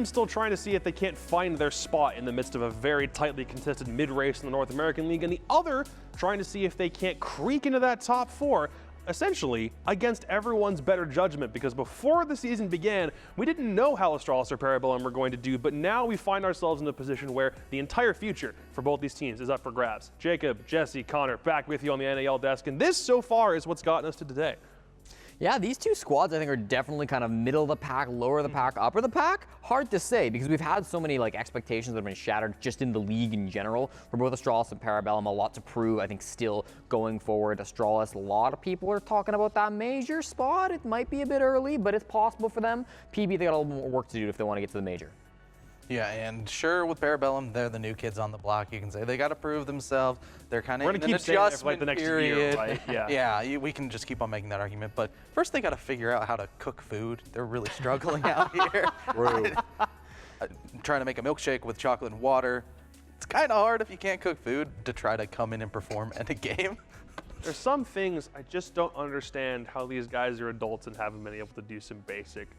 Still trying to see if they can't find their spot in the midst of a very tightly contested mid-race in the North American League, and the other trying to see if they can't creak into that top four, essentially against everyone's better judgment, because before the season began, we didn't know how Astralis or Parabellum were going to do, but now we find ourselves in a position where the entire future for both these teams is up for grabs. Jacob, Jesse, Connor, back with you on the NAL desk, and this so far is what's gotten us to today. Yeah, these two squads I think are definitely kind of middle of the pack, lower of the pack, upper the pack. Hard to say because we've had so many expectations that have been shattered just in the league in general for both Astralis and Parabellum. A lot to prove, I think, still going forward. Astralis, a lot of people are talking about that major spot. It might be a bit early, but it's possible for them. PB, they got a little more work to do if they want to get to the major. Yeah, and sure, with Parabellum, they're the new kids on the block. You can say they got to prove themselves. They're kind of in an adjustment the next period. Year, right? Yeah, we can just keep on making that argument. But first, they got to figure out how to cook food. They're really struggling out here. Trying to make a milkshake with chocolate and water. It's kind of hard if you can't cook food to try to come in and perform at a game. There's some things I just don't understand how these guys are adults and haven't been able to do some basic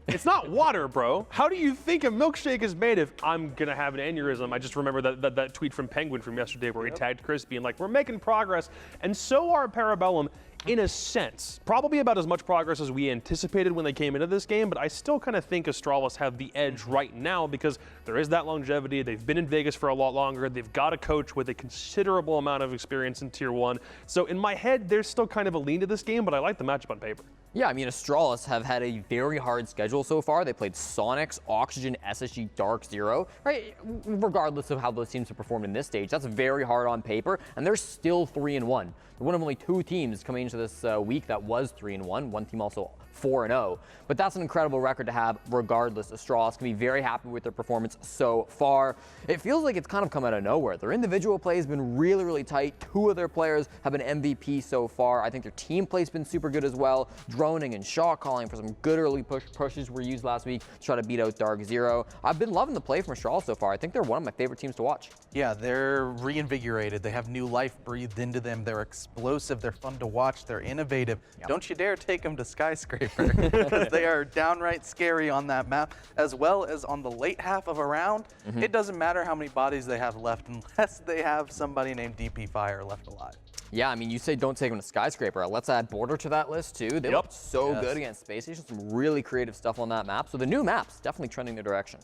It's not water, bro. How do you think a milkshake is made if I'm going to have an aneurysm? I just remember that tweet from Penguin from yesterday where he tagged Chris being like, we're making progress. And so are Parabellum in a sense. Probably about as much progress as we anticipated when they came into this game, but I still kind of think Astralis have the edge right now because there is that longevity. They've been in Vegas for a lot longer. They've got a coach with a considerable amount of experience in Tier 1. So in my head, there's still kind of a lean to this game, but I like the matchup on paper. Yeah, I mean, Astralis have had a very hard schedule so far. They played Sonics, Oxygen, SSG, Dark Zero, right? Regardless of how those teams have performed in this stage, that's very hard on paper, and they're still 3-1. They're one of only two teams coming into this week that was 3-1. One team also 4-0. But that's an incredible record to have regardless. Astralis can be very happy with their performance so far. It feels like it's kind of come out of nowhere. Their individual play has been really, really tight. Two of their players have been MVP so far. I think their team play's been super good as well. Droning and shot calling for some good early pushes were used last week to try to beat out Dark Zero. I've been loving the play from Astralis so far. I think they're one of my favorite teams to watch. Yeah, they're reinvigorated. They have new life breathed into them. They're explosive. They're fun to watch. They're innovative. Yep. Don't you dare take them to Skyscraper because they are downright scary on that map, as well as on the late half of a round. It doesn't matter how many bodies they have left unless they have somebody named DP Fire left alive. Yeah, I mean, you say don't take them to Skyscraper. Let's add Border to that list, too. They looked so good against Space Station. Some really creative stuff on that map. So the new map's definitely trending their direction.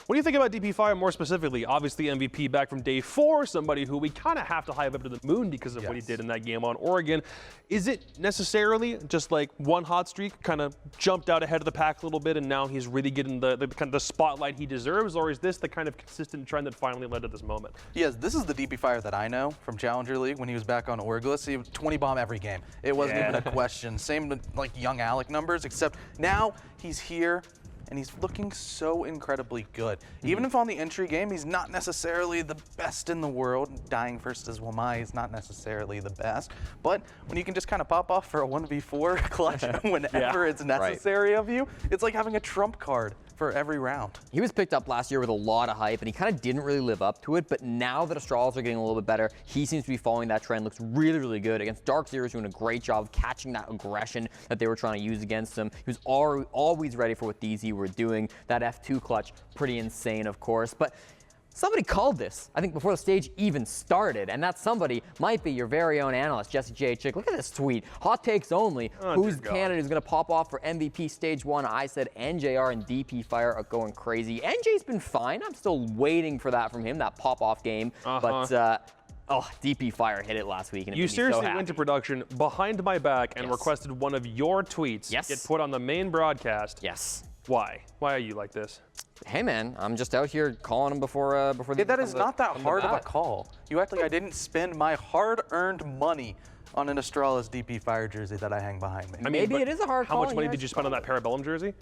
What do you think about DP Fire more specifically? Obviously, MVP back from day 4, somebody who we kind of have to hype up to the moon because of what he did in that game on Oregon. Is it necessarily just like one hot streak kind of jumped out ahead of the pack a little bit and now he's really getting the kind of the spotlight he deserves, or is this the kind of consistent trend that finally led to this moment? Yes, this is the DP Fire that I know from Challenger League when he was back on Orglis. He would 20 bomb every game. It wasn't even a question. Same with like young Alec numbers, except now he's here and he's looking so incredibly good. Even if on the entry game, he's not necessarily the best in the world. Dying first as Wamai is not necessarily the best. But when you can just kind of pop off for a 1v4 clutch whenever it's necessary of you, it's like having a trump card for every round. He was picked up last year with a lot of hype, and he kind of didn't really live up to it, but now that Astralis are getting a little bit better, he seems to be following that trend, looks really, really good. Against Dark Zero, doing a great job of catching that aggression that they were trying to use against him. He was always ready for what DZ were doing. That F2 clutch, pretty insane, of course, but somebody called this, I think, before the stage even started, and that somebody might be your very own analyst, Jesse J. Chick. Look at this tweet. Hot takes only. Who's the candidate who's going to pop off for MVP Stage 1? I said NJR and DP Fire are going crazy. NJ's been fine. I'm still waiting for that from him, that pop-off game. But, DP Fire hit it last week. And you seriously went to production behind my back and requested one of your tweets get put on the main broadcast. Yes. Why? Why are you like this? Hey man, I'm just out here calling them before that is not that hard of a call. You act like I didn't spend my hard-earned money on an Astralis DP Fire jersey that I hang behind me. I mean, maybe it is a hard call. How much money did you spend on that Parabellum jersey?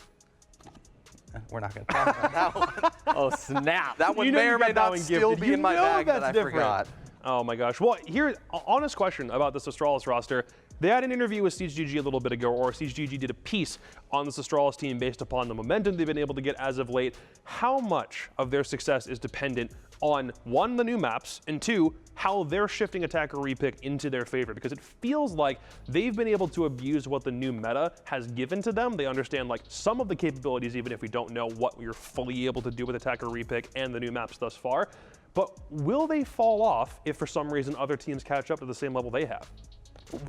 We're not going to talk about that one. Oh snap! That one may or may not still be in my bag that I forgot. Oh my gosh. Well, here, honest question about this Astralis roster. They had an interview with CGG a little bit ago, or CGG did a piece on this Astralis team based upon the momentum they've been able to get as of late. How much of their success is dependent on, one, the new maps, and two, how they're shifting attacker repick into their favor? Because it feels like they've been able to abuse what the new meta has given to them. They understand like some of the capabilities, even if we don't know what you're fully able to do with attacker repick and the new maps thus far. But will they fall off if for some reason other teams catch up to the same level they have?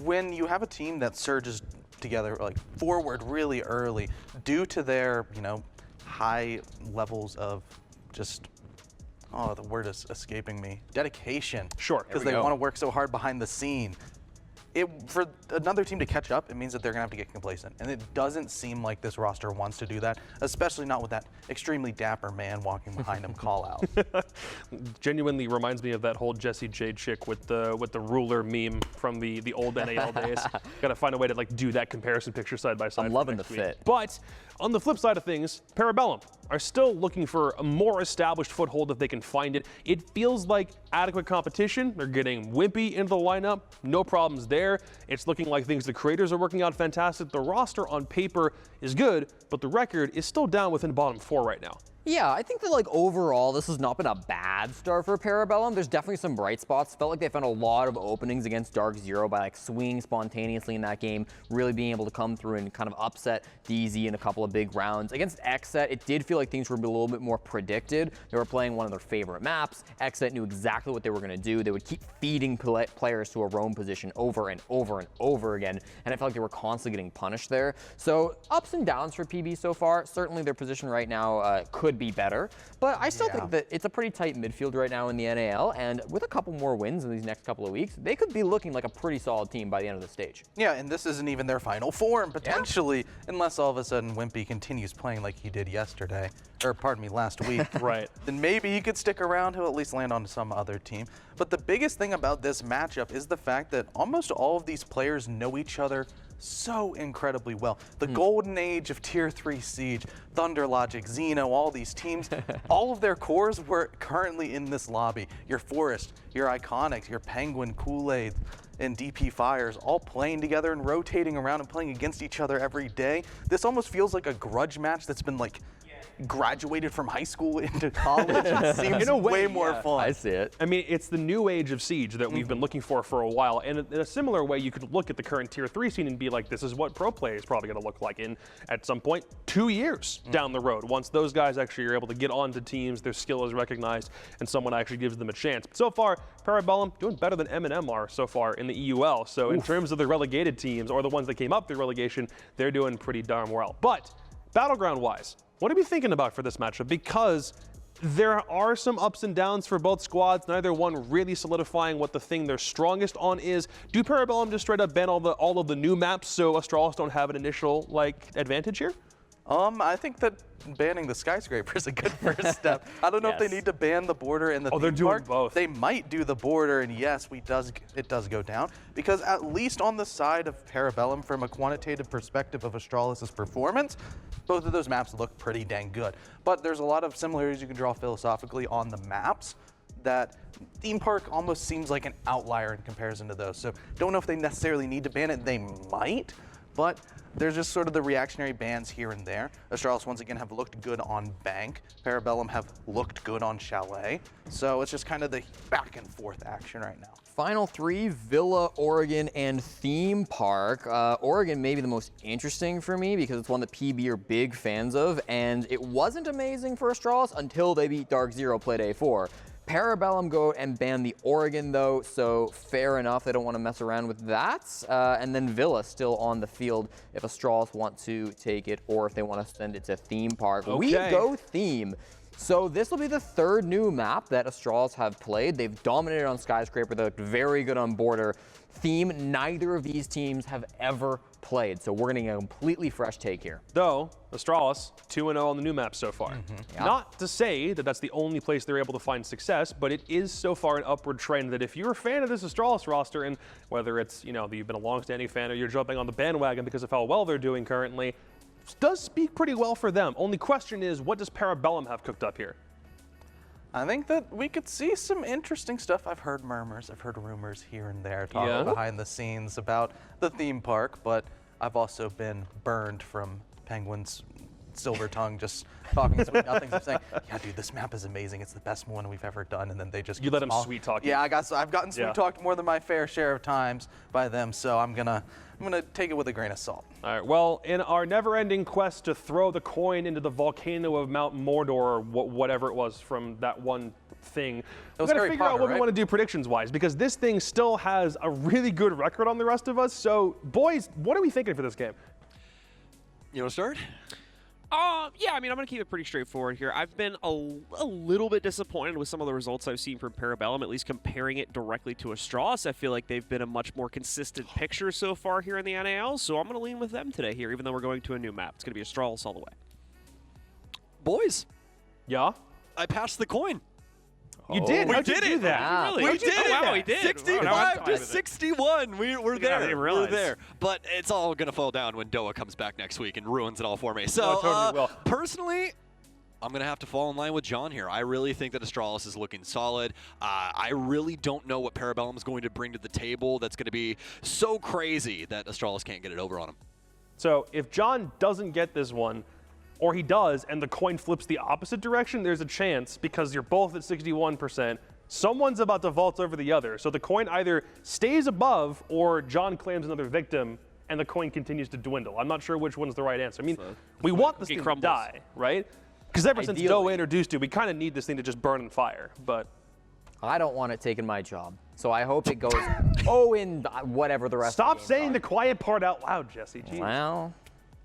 When you have a team that surges together like forward really early due to their, high levels of just, oh, the word is escaping me, dedication. Sure. Because they want to work so hard behind the scene. For another team to catch up, it means that they're going to have to get complacent. And it doesn't seem like this roster wants to do that, especially not with that extremely dapper man walking behind him call out. Genuinely reminds me of that whole Jessie J chick with the ruler meme from the old NAL days. Got to find a way to like do that comparison picture side by side. I'm loving the fit. But on the flip side of things, Parabellum are still looking for a more established foothold if they can find it. It feels like adequate competition. They're getting Wimpy into the lineup. No problems there. It's looking like things the creators are working out fantastic. The roster on paper is good, but the record is still down within bottom 4 right now. Yeah, I think that like overall, this has not been a bad start for Parabellum. There's definitely some bright spots. Felt like they found a lot of openings against Dark Zero by like swinging spontaneously in that game, really being able to come through and kind of upset DZ in a couple of big rounds. Against Xset, it did feel like things were a little bit more predicted. They were playing one of their favorite maps. Xset knew exactly what they were going to do. They would keep feeding players to a roam position over and over and over again, and I felt like they were constantly getting punished there. So ups and downs for PB so far. Certainly their position right now could be better, but I still think that it's a pretty tight midfield right now in the NAL, and with a couple more wins in these next couple of weeks, they could be looking like a pretty solid team by the end of the stage. Yeah, and this isn't even their final form, potentially, unless all of a sudden Wimpy continues playing like he did yesterday, or pardon me, last week. Right. Then maybe he could stick around. He'll at least land on some other team. But the biggest thing about this matchup is the fact that almost all of these players know each other so incredibly well. The golden age of Tier 3 Siege, Thunder Logic, Xeno, all these teams, all of their cores were currently in this lobby. Your Forest, your Iconics, your Penguin, Kool-Aid, and DP Fires all playing together and rotating around and playing against each other every day. This almost feels like a grudge match that's been like graduated from high school into college. It seems in a way, way more fun. I see it. I mean, it's the new age of Siege that we've been looking for a while. And in a similar way, you could look at the current Tier 3 scene and be like, this is what pro play is probably going to look like in, at some point, 2 years down the road. Once those guys actually are able to get onto teams, their skill is recognized, and someone actually gives them a chance. But so far, Parabellum doing better than M&M are so far in the EUL. So in terms of the relegated teams, or the ones that came up through relegation, they're doing pretty darn well. But battleground-wise, what are we thinking about for this matchup? Because there are some ups and downs for both squads, neither one really solidifying what the thing they're strongest on is. Do Parabellum just straight up ban all of the new maps so Astralis don't have an initial advantage here? I think that banning the skyscraper is a good first step. I don't know if they need to ban the border and the theme they're doing park. both. They might do the border, and yes, it does go down, because at least on the side of Parabellum, from a quantitative perspective of Astralis' performance, both of those maps look pretty dang good. But there's a lot of similarities you can draw philosophically on the maps that theme park almost seems like an outlier in comparison to those. So don't know if they necessarily need to ban it. They might, but there's just sort of the reactionary bans here and there. Astralis once again have looked good on Bank. Parabellum have looked good on Chalet. So it's just kind of the back and forth action right now. Final 3, Villa, Oregon, and Theme Park. Oregon may be the most interesting for me because it's one that PB are big fans of, and it wasn't amazing for Astralis until they beat Dark Zero Playday 4. Parabellum go and ban the Oregon though, so fair enough. They don't want to mess around with that. And then Villa still on the field if Astralis want to take it or if they want to send it to Theme Park. Okay. We go Theme. So this will be the third new map that Astralis have played. They've dominated on Skyscraper. They looked very good on Border. Theme, neither of these teams have ever played, so we're getting a completely fresh take here. Though, Astralis, 2-0 on the new map so far. Yeah. Not to say that that's the only place they're able to find success, but it is so far an upward trend that if you're a fan of this Astralis roster, and whether it's, that you've been a long-standing fan or you're jumping on the bandwagon because of how well they're doing currently, does speak pretty well for them. Only question is, what does Parabellum have cooked up here? I think that we could see some interesting stuff. I've heard murmurs, I've heard rumors here and there talking behind the scenes about the theme park, but I've also been burned from Penguin's silver tongue just talking some nothings of saying, yeah, dude, this map is amazing. It's the best one we've ever done. And then they just let them sweet talk you. Yeah, I've gotten sweet talked more than my fair share of times by them. So I'm gonna take it with a grain of salt. All right. Well, in our never-ending quest to throw the coin into the volcano of Mount Mordor, or whatever it was from that one thing, we're gonna figure out what we want to do predictions-wise, because this thing still has a really good record on the rest of us. So, boys, what are we thinking for this game? You want to start? Yeah, I mean, I'm going to keep it pretty straightforward here. I've been a little bit disappointed with some of the results I've seen from Parabellum, at least comparing it directly to Astralis. I feel like they've been a much more consistent picture so far here in the NAL, so I'm going to lean with them today here, even though we're going to a new map. It's going to be Astralis all the way. Boys. Yeah? I passed the coin. You did? We did it. Wow. Really? We did it. Wow, we did. 65 to 61. We're there. I didn't realize. We're there. But it's all going to fall down when Doa comes back next week and ruins it all for me. So, No, it totally will. Personally, I'm going to have to fall in line with John here. I really think that Astralis is looking solid. I really don't know what Parabellum is going to bring to the table that's going to be so crazy that Astralis can't get it over on him. So if John doesn't get this one, or he does, and the coin flips the opposite direction, there's a chance, because you're both at 61%, someone's about to vault over the other. So the coin either stays above, or John claims another victim, and the coin continues to dwindle. I'm not sure which one's the right answer. I mean, we want this thing to die, right? Because ever since Doa introduced it, we kind of need this thing to just burn in fire, but... I don't want it taking my job, so I hope it goes in whatever the rest Stop of the saying the quiet part out loud, Jesse. Jeez.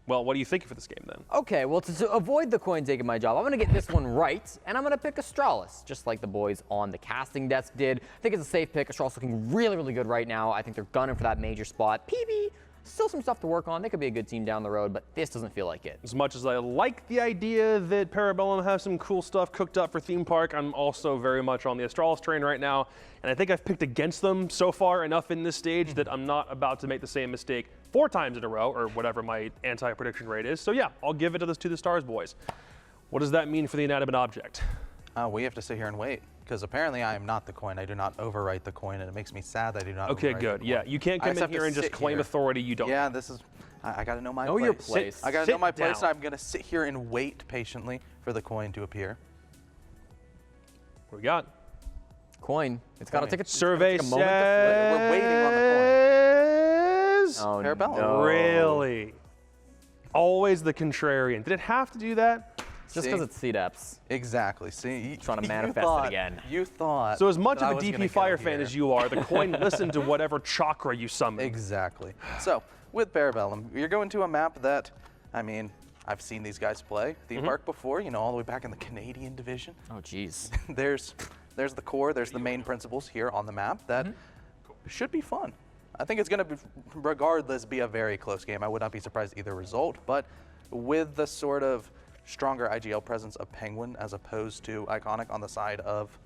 Well, what are you thinking for this game, then? Okay, well, to avoid the coin taking my job, I'm going to get this one right, and I'm going to pick Astralis, just like the boys on the casting desk did. I think it's a safe pick. Astralis looking really, really good right now. I think they're gunning for that major spot. PB, still some stuff to work on. They could be a good team down the road, but this doesn't feel like it. As much as I like the idea that Parabellum has some cool stuff cooked up for Theme Park, I'm also very much on the Astralis train right now, and I think I've picked against them so far enough in this stage that I'm not about to make the same mistake 4 times in a row, or whatever my anti-prediction rate is. So yeah, I'll give it to the Stars boys. What does that mean for the inanimate object? We have to sit here and wait, because apparently I am not the coin. I do not overwrite the coin, and it makes me sad that I do not Okay, overwrite good. the Yeah, coin. you can't come in here and just claim authority you don't. Yeah, this is... I got to know my place. Know your place. I got to know my place, down. and I'm going to sit here and wait patiently for the coin to appear. What we got? Coin. It's got to take a Survey take a moment to flip. We're waiting on the says... Oh, Parabellum. no. Really? Always the contrarian. Did it have to do that? Just because it's C-Depths. Exactly. See, Trying to manifest it again. You thought. So as much that of I a was DP gonna Fire go fan here. as you are, the coin listened to whatever chakra you summoned. Exactly. So with Parabellum, you're going to a map that, I mean, I've seen these guys play Theme Park before. You know, all the way back in the Canadian division. Oh, jeez. There's the core. There's the main principles here on the map that should be fun. I think it's going to be, regardless, be a very close game. I would not be surprised either result, but with the sort of stronger IGL presence of Penguin as opposed to Iconic on the side of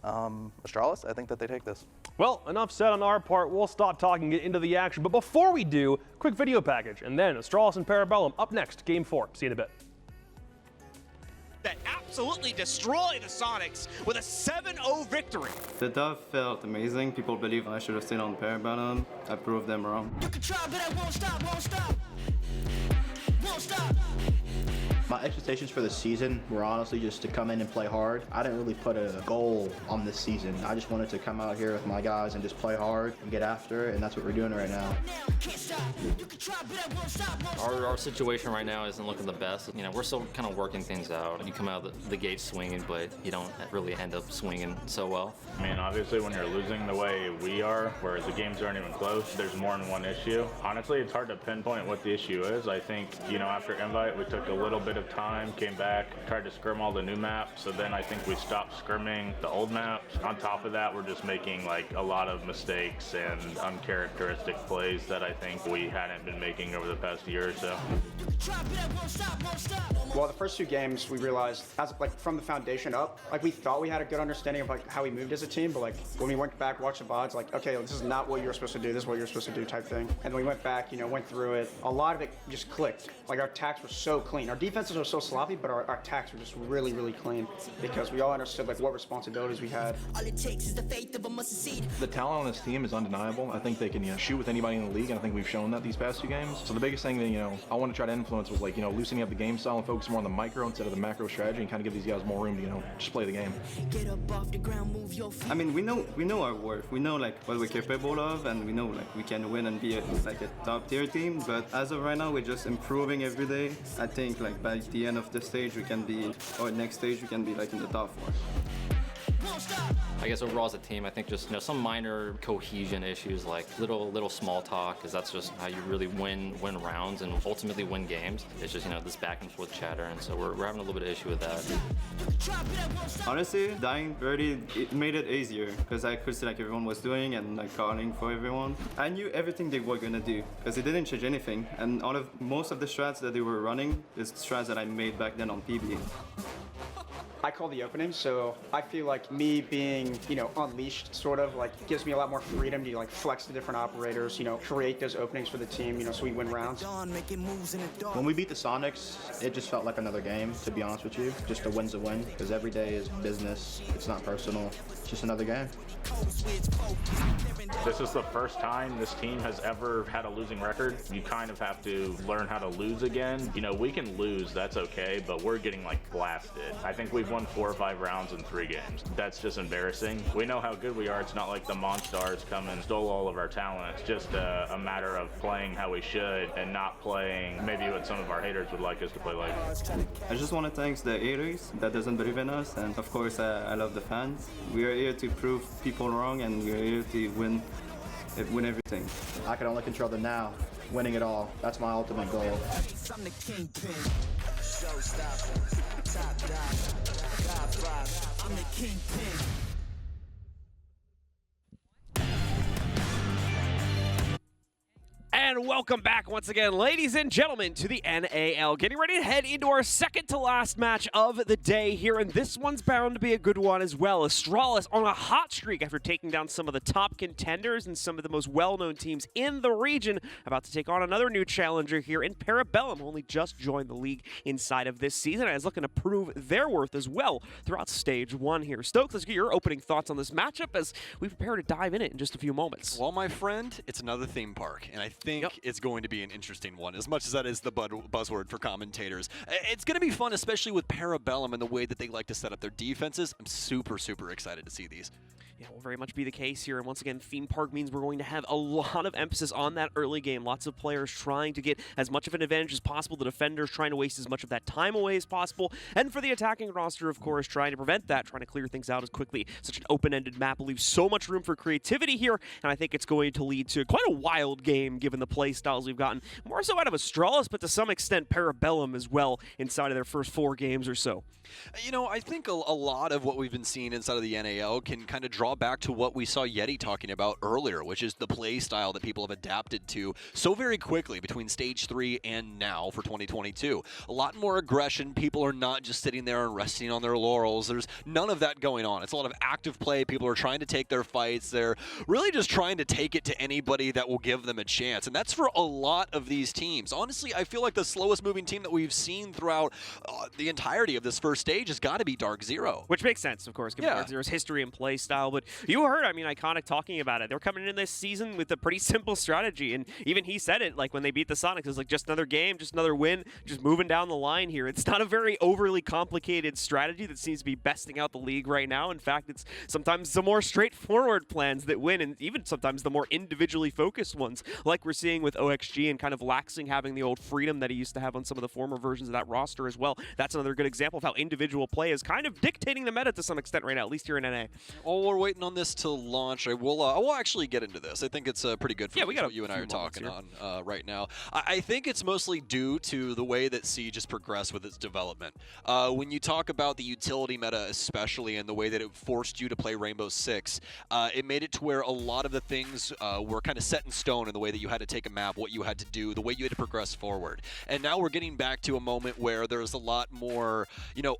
Astralis, I think that they take this. Well, enough said on our part. We'll stop talking and get into the action. But before we do, quick video package, and then Astralis and Parabellum up next, Game 4. See you in a bit. That absolutely destroy the Sonics with a 7-0 victory. The dub felt amazing. People believe I should have stayed on Parabellum. I proved them wrong. You can try, but I won't stop, won't stop. Won't stop. My expectations for the season were honestly just to come in and play hard. I didn't really put a goal on this season. I just wanted to come out here with my guys and just play hard and get after it, and that's what we're doing right now. Can't stop. You can try, but I won't stop, won't stop. Our situation right now isn't looking the best. You know, we're still kind of working things out. You come out of the gate swinging, but you don't really end up swinging so well. I mean, obviously when you're losing the way we are, where the games aren't even close, there's more than one issue. Honestly, it's hard to pinpoint what the issue is. I think, you know, after Invite, we took a little bit of time, came back, tried to scrim all the new maps, so then I think we stopped scrimming the old maps. On top of that, we're just making like a lot of mistakes and uncharacteristic plays that I think we hadn't been making over the past year or so. You can try, but I won't stop, won't stop. Well, the first 2 games we realized, as like from the foundation up, like we thought we had a good understanding of like how we moved as a team, but like when we went back, watched the VODs, like okay, this is not what you're supposed to do. This is what you're supposed to do, type thing. And then we went back, you know, went through it. A lot of it just clicked. Like our attacks were so clean. Our defense defenses are so sloppy, but our attacks were just really, really clean because we all understood like what responsibilities we had. The talent on this team is undeniable. I think they can shoot with anybody in the league, and I think we've shown that these past 2 games. So the biggest thing that I want to try to influence was like loosening up the game style and focus more on the micro instead of the macro strategy, and kind of give these guys more room to just play the game. I mean, we know our worth. We know like what we're capable of, and we know like we can win and be like a top tier team. But as of right now, we're just improving every day. I think like by the end of the stage, we can be, or next stage, we can be like in the top 4. I guess overall as a team, I think just some minor cohesion issues, like little small talk, because that's just how you really win rounds and ultimately win games. It's just this back and forth chatter, and so we're having a little bit of issue with that. Honestly, dying early, it made it easier because I could see like everyone was doing and like calling for everyone. I knew everything they were gonna do because they didn't change anything, and most of the strats that they were running is strats that I made back then on PB. I call the opening, so I feel like me being, unleashed sort of like gives me a lot more freedom to like flex the different operators, create those openings for the team, so we win rounds. When we beat the Sonics, it just felt like another game, to be honest with you. Just a win's a win, because every day is business. It's not personal. It's just another game. This is the first time this team has ever had a losing record. You kind of have to learn how to lose again. We can lose, that's okay, but we're getting like blasted. I think we've won 4 or 5 rounds in 3 games. That's just embarrassing. We know how good we are. It's not like the Monstars come and stole all of our talent. It's just a matter of playing how we should and not playing maybe what some of our haters would like us to play like. I just want to thank the haters that doesn't believe in us, and of course I love the fans. We are here to prove people wrong, and we are here to win everything. I can only control the now, winning it all. That's my ultimate goal. I'm the kingpin. And welcome back once again, ladies and gentlemen, to the NAL. Getting ready to head into our second to last match of the day here, and this one's bound to be a good one as well. Astralis on a hot streak after taking down some of the top contenders and some of the most well-known teams in the region, about to take on another new challenger here in Parabellum, who only just joined the league inside of this season and is looking to prove their worth as well throughout stage 1 here. Stokes, let's get your opening thoughts on this matchup as we prepare to dive in it in just a few moments. Well, my friend, it's another theme park, and I think it's going to be an interesting one, as much as that is the buzzword for commentators. It's going to be fun, especially with Parabellum and the way that they like to set up their defenses. I'm super, super excited to see these. Yeah, will very much be the case here. And once again, theme park means we're going to have a lot of emphasis on that early game. Lots of players trying to get as much of an advantage as possible. The defenders trying to waste as much of that time away as possible. And for the attacking roster, of course, trying to prevent that, trying to clear things out as quickly. Such an open-ended map leaves so much room for creativity here. And I think it's going to lead to quite a wild game, given the play styles we've gotten. More so out of Astralis, but to some extent Parabellum as well inside of their first 4 games or so. I think a lot of what we've been seeing inside of the NAL can kind of draw back to what we saw Yeti talking about earlier, which is the play style that people have adapted to so very quickly between Stage 3 and now for 2022. A lot more aggression. People are not just sitting there and resting on their laurels. There's none of that going on. It's a lot of active play. People are trying to take their fights. They're really just trying to take it to anybody that will give them a chance, and that's for a lot of these teams. Honestly, I feel like the slowest moving team that we've seen throughout the entirety of this first stage has got to be Dark Zero. Which makes sense, of course, given Dark Zero's history and play style. But you heard, Iconic talking about it. They're coming in this season with a pretty simple strategy. And even he said it, like when they beat the Sonics, it was like just another game, just another win, just moving down the line here. It's not a very overly complicated strategy that seems to be besting out the league right now. In fact, it's sometimes the more straightforward plans that win, and even sometimes the more individually focused ones, like we're seeing with OXG and kind of Laxing having the old freedom that he used to have on some of the former versions of that roster as well. That's another good example of how individual play is kind of dictating the meta to some extent right now, at least here in NA. While we're waiting on this to launch, I will actually get into this. I think it's pretty good for what you and I are talking on right now. I think it's mostly due to the way that Siege has progressed with its development. When you talk about the utility meta especially and the way that it forced you to play Rainbow Six, it made it to where a lot of the things were kind of set in stone in the way that you had to take a map, what you had to do, the way you had to progress forward. And now we're getting back to a moment where there's a lot more,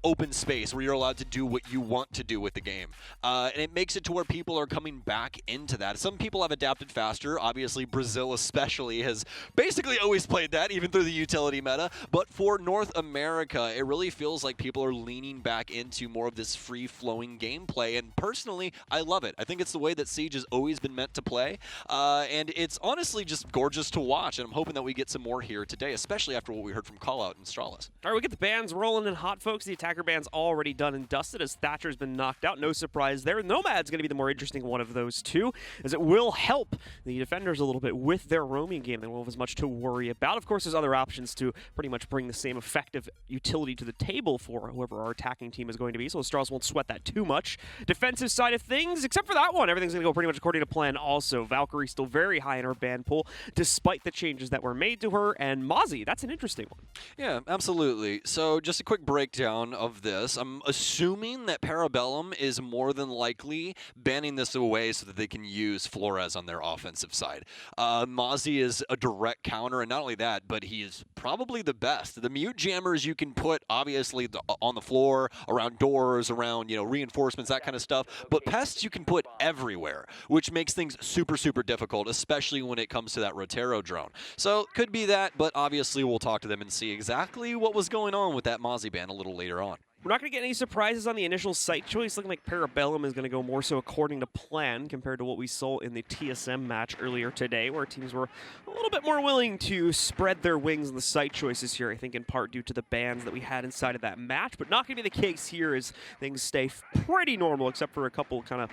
open space where you're allowed to do what you want to do with the game. And it makes it to where people are coming back into that. Some people have adapted faster. Obviously, Brazil especially has basically always played that, even through the utility meta. But for North America, it really feels like people are leaning back into more of this free-flowing gameplay. And personally, I love it. I think it's the way that Siege has always been meant to play. And it's honestly just gorgeous to watch. And I'm hoping that we get some more here today, especially after what we heard from Callout and Astralis. All right, we get the bans rolling in hot, folks. The attacker ban's already done and dusted as Thatcher's been knocked out. No surprise there. Nomad's going to be the more interesting one of those two, as it will help the defenders a little bit with their roaming game. They won't have as much to worry about. Of course, there's other options to pretty much bring the same effective utility to the table for whoever our attacking team is going to be, so Astralis won't sweat that too much. Defensive side of things, except for that one, everything's going to go pretty much according to plan also. Valkyrie still very high in her ban pool, despite the changes that were made to her, and Mozzie, that's an interesting one. Yeah, absolutely. So just a quick breakdown of this. I'm assuming that Parabellum is more than likely banning this away so that they can use Flores on their offensive side. Mozzie is a direct counter, and not only that, but he is probably the best. The mute jammers you can put, obviously, on the floor, around doors, around, reinforcements, that kind of stuff, but pests you can put everywhere, which makes things super, super difficult, especially when it comes to that Rotero drone. So, could be that, but obviously we'll talk to them and see exactly what was going on with that Mozzie ban a little later on. We're not going to get any surprises on the initial site choice. Looking like Parabellum is going to go more so according to plan compared to what we saw in the TSM match earlier today, where teams were a little bit more willing to spread their wings in the site choices here, I think in part due to the bans that we had inside of that match, but not going to be the case here as things stay pretty normal, except for a couple kind of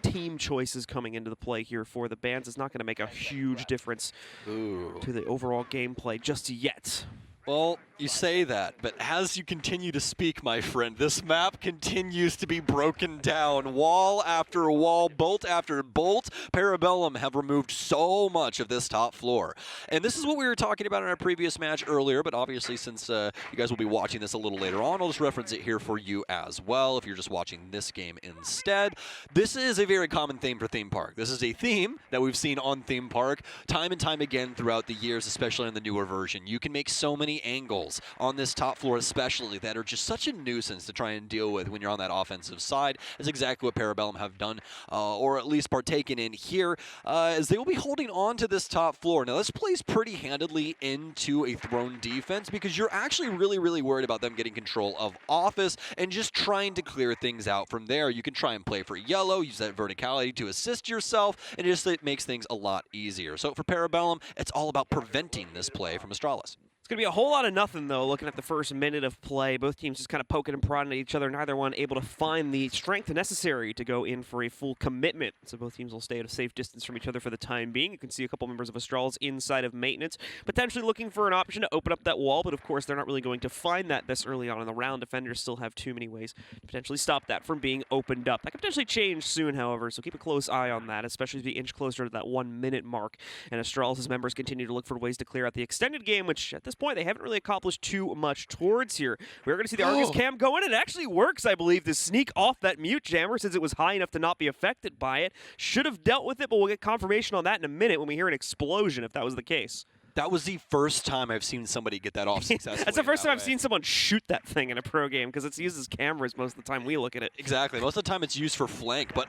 team choices coming into the play here for the bans. It's not going to make a huge difference to the overall gameplay just yet. Well, you say that, but as you continue to speak, my friend, this map continues to be broken down. Wall after wall, bolt after bolt. Parabellum have removed so much of this top floor. And this is what we were talking about in our previous match earlier, but obviously since you guys will be watching this a little later on, I'll just reference it here for you as well if you're just watching this game instead. This is a very common theme for Theme Park. This is a theme that we've seen on Theme Park time and time again throughout the years, especially in the newer version. You can make so many angles on this top floor especially that are just such a nuisance to try and deal with when you're on that offensive side. That's exactly what Parabellum have done, or at least partaken in here, as they will be holding on to this top floor. Now this plays pretty handedly into a thrown defense because you're actually really, really worried about them getting control of office and just trying to clear things out from there. You can try and play for yellow, use that verticality to assist yourself, and it makes things a lot easier. So for Parabellum, it's all about preventing this play from Astralis. It's going to be a whole lot of nothing, though, looking at the first minute of play. Both teams just kind of poking and prodding at each other, neither one able to find the strength necessary to go in for a full commitment. So both teams will stay at a safe distance from each other for the time being. You can see a couple members of Astralis inside of maintenance, potentially looking for an option to open up that wall, but of course they're not really going to find that this early on in the round. Defenders still have too many ways to potentially stop that from being opened up. That could potentially change soon, however, so keep a close eye on that, especially as we inch closer to that 1 minute mark. And Astralis' members continue to look for ways to clear out the extended game, which at this point they haven't really accomplished too much towards here. We're going to see the Argus cam go in. It actually works, I believe, to sneak off that mute jammer since it was high enough to not be affected by it. Should have dealt with it, but we'll get confirmation on that in a minute when we hear an explosion, if that was the case. That was the first time I've seen somebody get that off successfully. That's the first time I've seen someone shoot that thing in a pro game because it's used as cameras most of the time we look at it. Exactly. Most of the time it's used for flank, but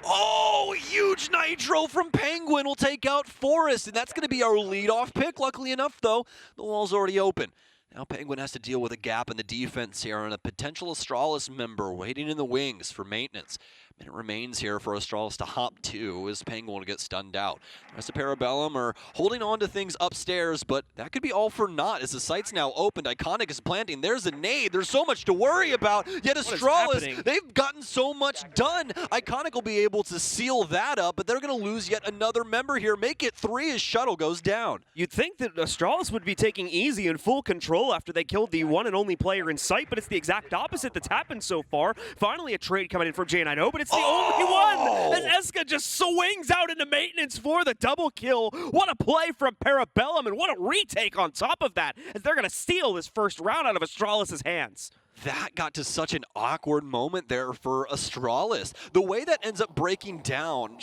huge nitro from Penguin will take out Forest, and that's going to be our leadoff pick. Luckily enough, though, the wall's already open. Now Penguin has to deal with a gap in the defense here and a potential Astralis member waiting in the wings for maintenance. Minute remains here for Astralis to hop to as Penguin will get stunned out. The rest of Parabellum are holding on to things upstairs, but that could be all for naught as the site's now opened. Iconic is planting. There's a nade. There's so much to worry about. Yet Astralis, they've gotten so much done. Iconic will be able to seal that up, but they're going to lose yet another member here. Make it 3 as Shuttle goes down. You'd think that Astralis would be taking easy and full control after they killed the one and only player in sight, but it's the exact opposite that's happened so far. Finally a trade coming in from J9O, but it's the only one as Eska just swings out into maintenance for the double kill. What a play from Parabellum, and what a retake on top of that as they're going to steal this first round out of Astralis' hands. that got to such an awkward moment there for Astralis. The way that ends up breaking down,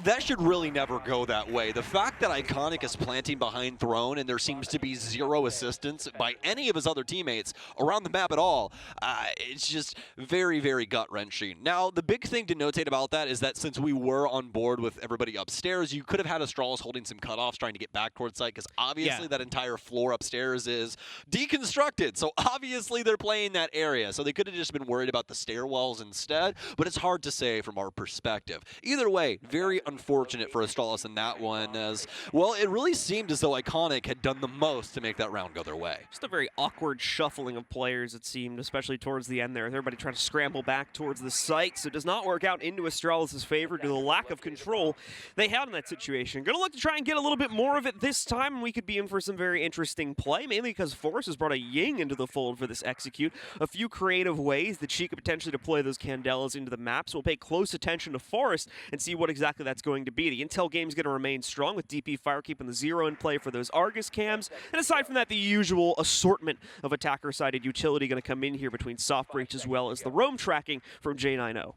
that should really never go that way. The fact that Iconic is planting behind Throne and there seems to be zero assistance by any of his other teammates around the map at all, it's just very, very gut-wrenching. Now, the big thing to notate about that is that since we were on board with everybody upstairs, you could have had Astralis holding some cutoffs trying to get back towards site, because obviously that entire floor upstairs is deconstructed. So obviously they're playing that area. So they could have just been worried about the stairwells instead, but it's hard to say from our perspective. Either way, very unfortunate for Astralis in that one, as, well, it really seemed as though Iconic had done the most to make that round go their way. Just a very awkward shuffling of players, it seemed, especially towards the end there. Everybody trying to scramble back towards the site, so it does not work out into Astralis' favor due to the lack of control they had in that situation. Going to look to try and get a little bit more of it this time, and we could be in for some very interesting play, mainly because Forrest has brought a Ying into the fold for this execute. A few creative ways that she could potentially deploy those Candelas into the map, so we'll pay close attention to Forrest and see what exactly that's going to be. The intel game is going to remain strong with DP Fire keeping the 0 in play for those Argus cams, and aside from that, the usual assortment of attacker-sided utility going to come in here between Soft Breach as well as the roam tracking from J90.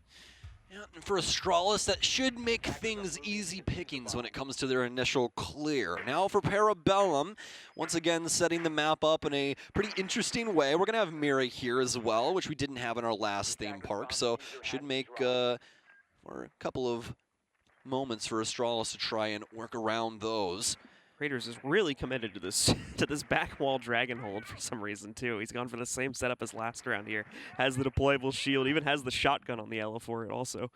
Yeah, and for Astralis, that should make things easy pickings when it comes to their initial clear. Now for Parabellum, once again setting the map up in a pretty interesting way. We're going to have Mira here as well, which we didn't have in our last theme park, so should make for a couple of moments for Astralis to try and work around those. Raiders is really committed to this back wall dragon hold for some reason too. He's gone for the same setup as last round here. Has the deployable shield, even has the shotgun on the Ela for it also.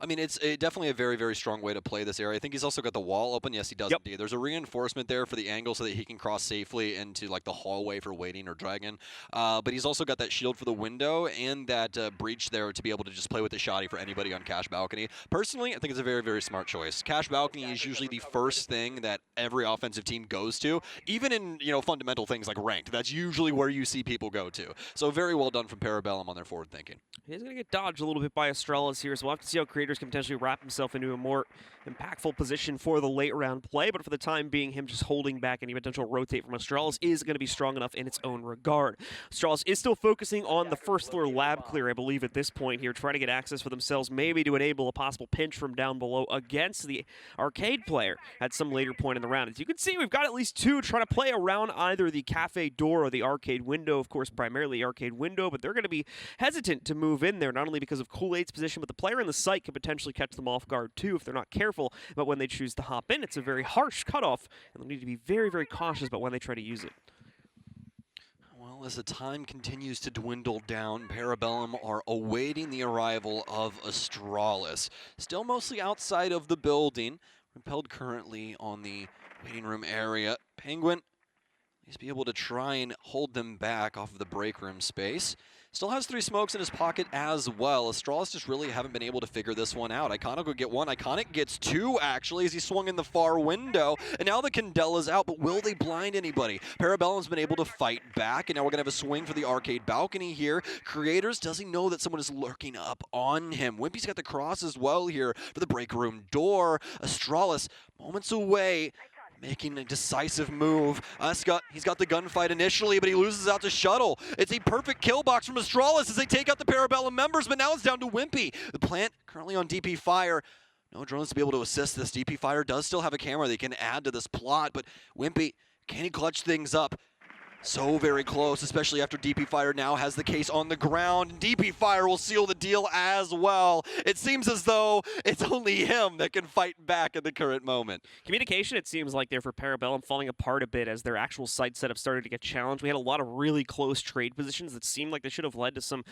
I mean, it's definitely a very, very strong way to play this area. I think he's also got the wall open. Yes, he does indeed. There's a reinforcement there for the angle so that he can cross safely into like the hallway for waiting or dragon. But he's also got that shield for the window and that breach there to be able to just play with the shotty for anybody on Cash Balcony. Personally, I think it's a very, very smart choice. Cash Balcony is usually the first thing that every offensive team goes to, even in fundamental things like ranked. That's usually where you see people go to. So very well done from Parabellum on their forward thinking. He's going to get dodged a little bit by Astralis here, so we'll have to see how Creators can potentially wrap himself into a more impactful position for the late round play, but for the time being, him just holding back any potential rotate from Astralis is going to be strong enough in its own regard. Astralis is still focusing on the first floor lab clear, I believe, at this point here, trying to get access for themselves, maybe to enable a possible pinch from down below against the arcade player at some later point in the round. As you can see, we've got at least two trying to play around either the cafe door or the arcade window, of course, primarily arcade window, but they're going to be hesitant to move in there, not only because of Kool-Aid's position, but the player in the site could potentially catch them off guard too if they're not careful. But when they choose to hop in, it's a very harsh cutoff, and they'll need to be very, very cautious about when they try to use it. Well, as the time continues to dwindle down, Parabellum are awaiting the arrival of Astralis. Still mostly outside of the building, repelled currently on the waiting room area. Penguin, he's be able to try and hold them back off of the break room space. Still has 3 smokes in his pocket as well. Astralis just really haven't been able to figure this one out. Iconic will get 1. Iconic gets 2, actually, as he swung in the far window. And now the Candela's out, but will they blind anybody? Parabellum's been able to fight back, and now we're going to have a swing for the arcade balcony here. Creators, does he know that someone is lurking up on him? Wimpy's got the cross as well here for the break room door. Astralis, moments away, making a decisive move. He's got the gunfight initially, but he loses out to Shuttle. It's a perfect kill box from Astralis as they take out the Parabellum members, but now it's down to Wimpy. The plant currently on DP Fire. No drones to be able to assist this. DP Fire does still have a camera they can add to this plot, but Wimpy, can he clutch things up? So very close, especially after DP Fire now has the case on the ground. DP Fire will seal the deal as well. It seems as though it's only him that can fight back at the current moment. Communication, it seems like there for Parabellum, falling apart a bit as their actual site setup started to get challenged. We had a lot of really close trade positions that seemed like they should have led to some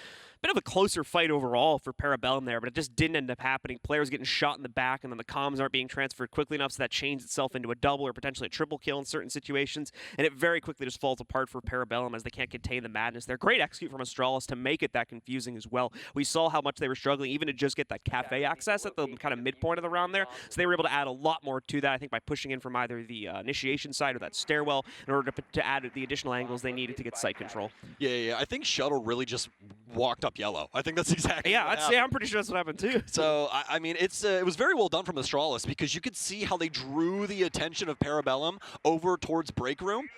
bit of a closer fight overall for Parabellum there, but it just didn't end up happening. Players getting shot in the back, and then the comms aren't being transferred quickly enough, so that chains itself into a double or potentially a triple kill in certain situations, and it very quickly just falls apart for Parabellum as they can't contain the madness. They're great execute from Astralis to make it that confusing as well. We saw how much they were struggling even to just get that cafe access at the kind of midpoint of the round there, so they were able to add a lot more to that, I think, by pushing in from either the initiation side or that stairwell in order to add the additional angles they needed to get site control. Yeah, I think Shuttle really just walked up yellow. I think that's exactly what happened. I'm pretty sure that's what happened too. So, I mean, it was very well done from Astralis because you could see how they drew the attention of Parabellum over towards break room.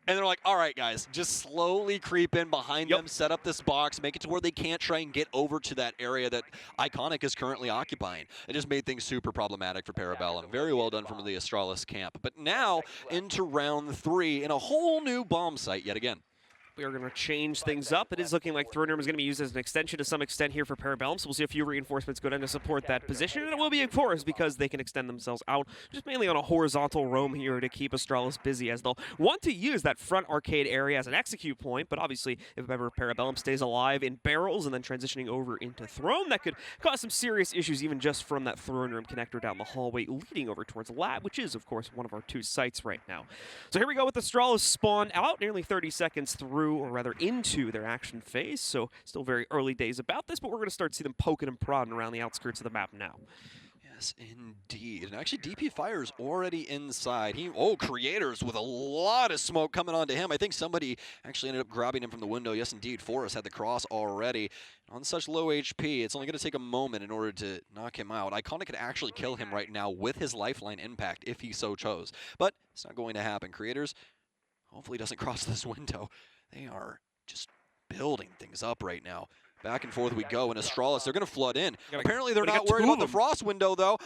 And they're like, all right, guys, just slowly creep in behind them, set up this box, make it to where they can't try and get over to that area that Iconic is currently occupying. It just made things super problematic for Parabellum. Very well done from the Astralis camp. But now into round 3 in a whole new bomb site yet again. We are going to change things up. It is looking like Throne Room is going to be used as an extension to some extent here for Parabellum, so we'll see a few reinforcements go down to support that position, and it will be, of course, because they can extend themselves out, just mainly on a horizontal roam here to keep Astralis busy, as they'll want to use that front arcade area as an execute point, but obviously, if ever Parabellum stays alive in barrels and then transitioning over into Throne, that could cause some serious issues even just from that Throne Room connector down the hallway leading over towards Lab, which is, of course, one of our 2 sites right now. So here we go with Astralis spawned out, nearly 30 seconds through, or rather into their action phase, so still very early days about this, but we're going to start to see them poking and prodding around the outskirts of the map now. Yes, indeed. And actually, DP Fire's already inside. Creators with a lot of smoke coming onto him. I think somebody actually ended up grabbing him from the window. Yes, indeed, Forrest had the cross already. On such low HP, it's only going to take a moment in order to knock him out. Iconic could actually kill him right now with his lifeline impact if he so chose. But it's not going to happen. Creators hopefully doesn't cross this window. They are just building things up right now. Back and forth we go, and Astralis, they're going to flood in. Apparently they're not worried about the frost window, though.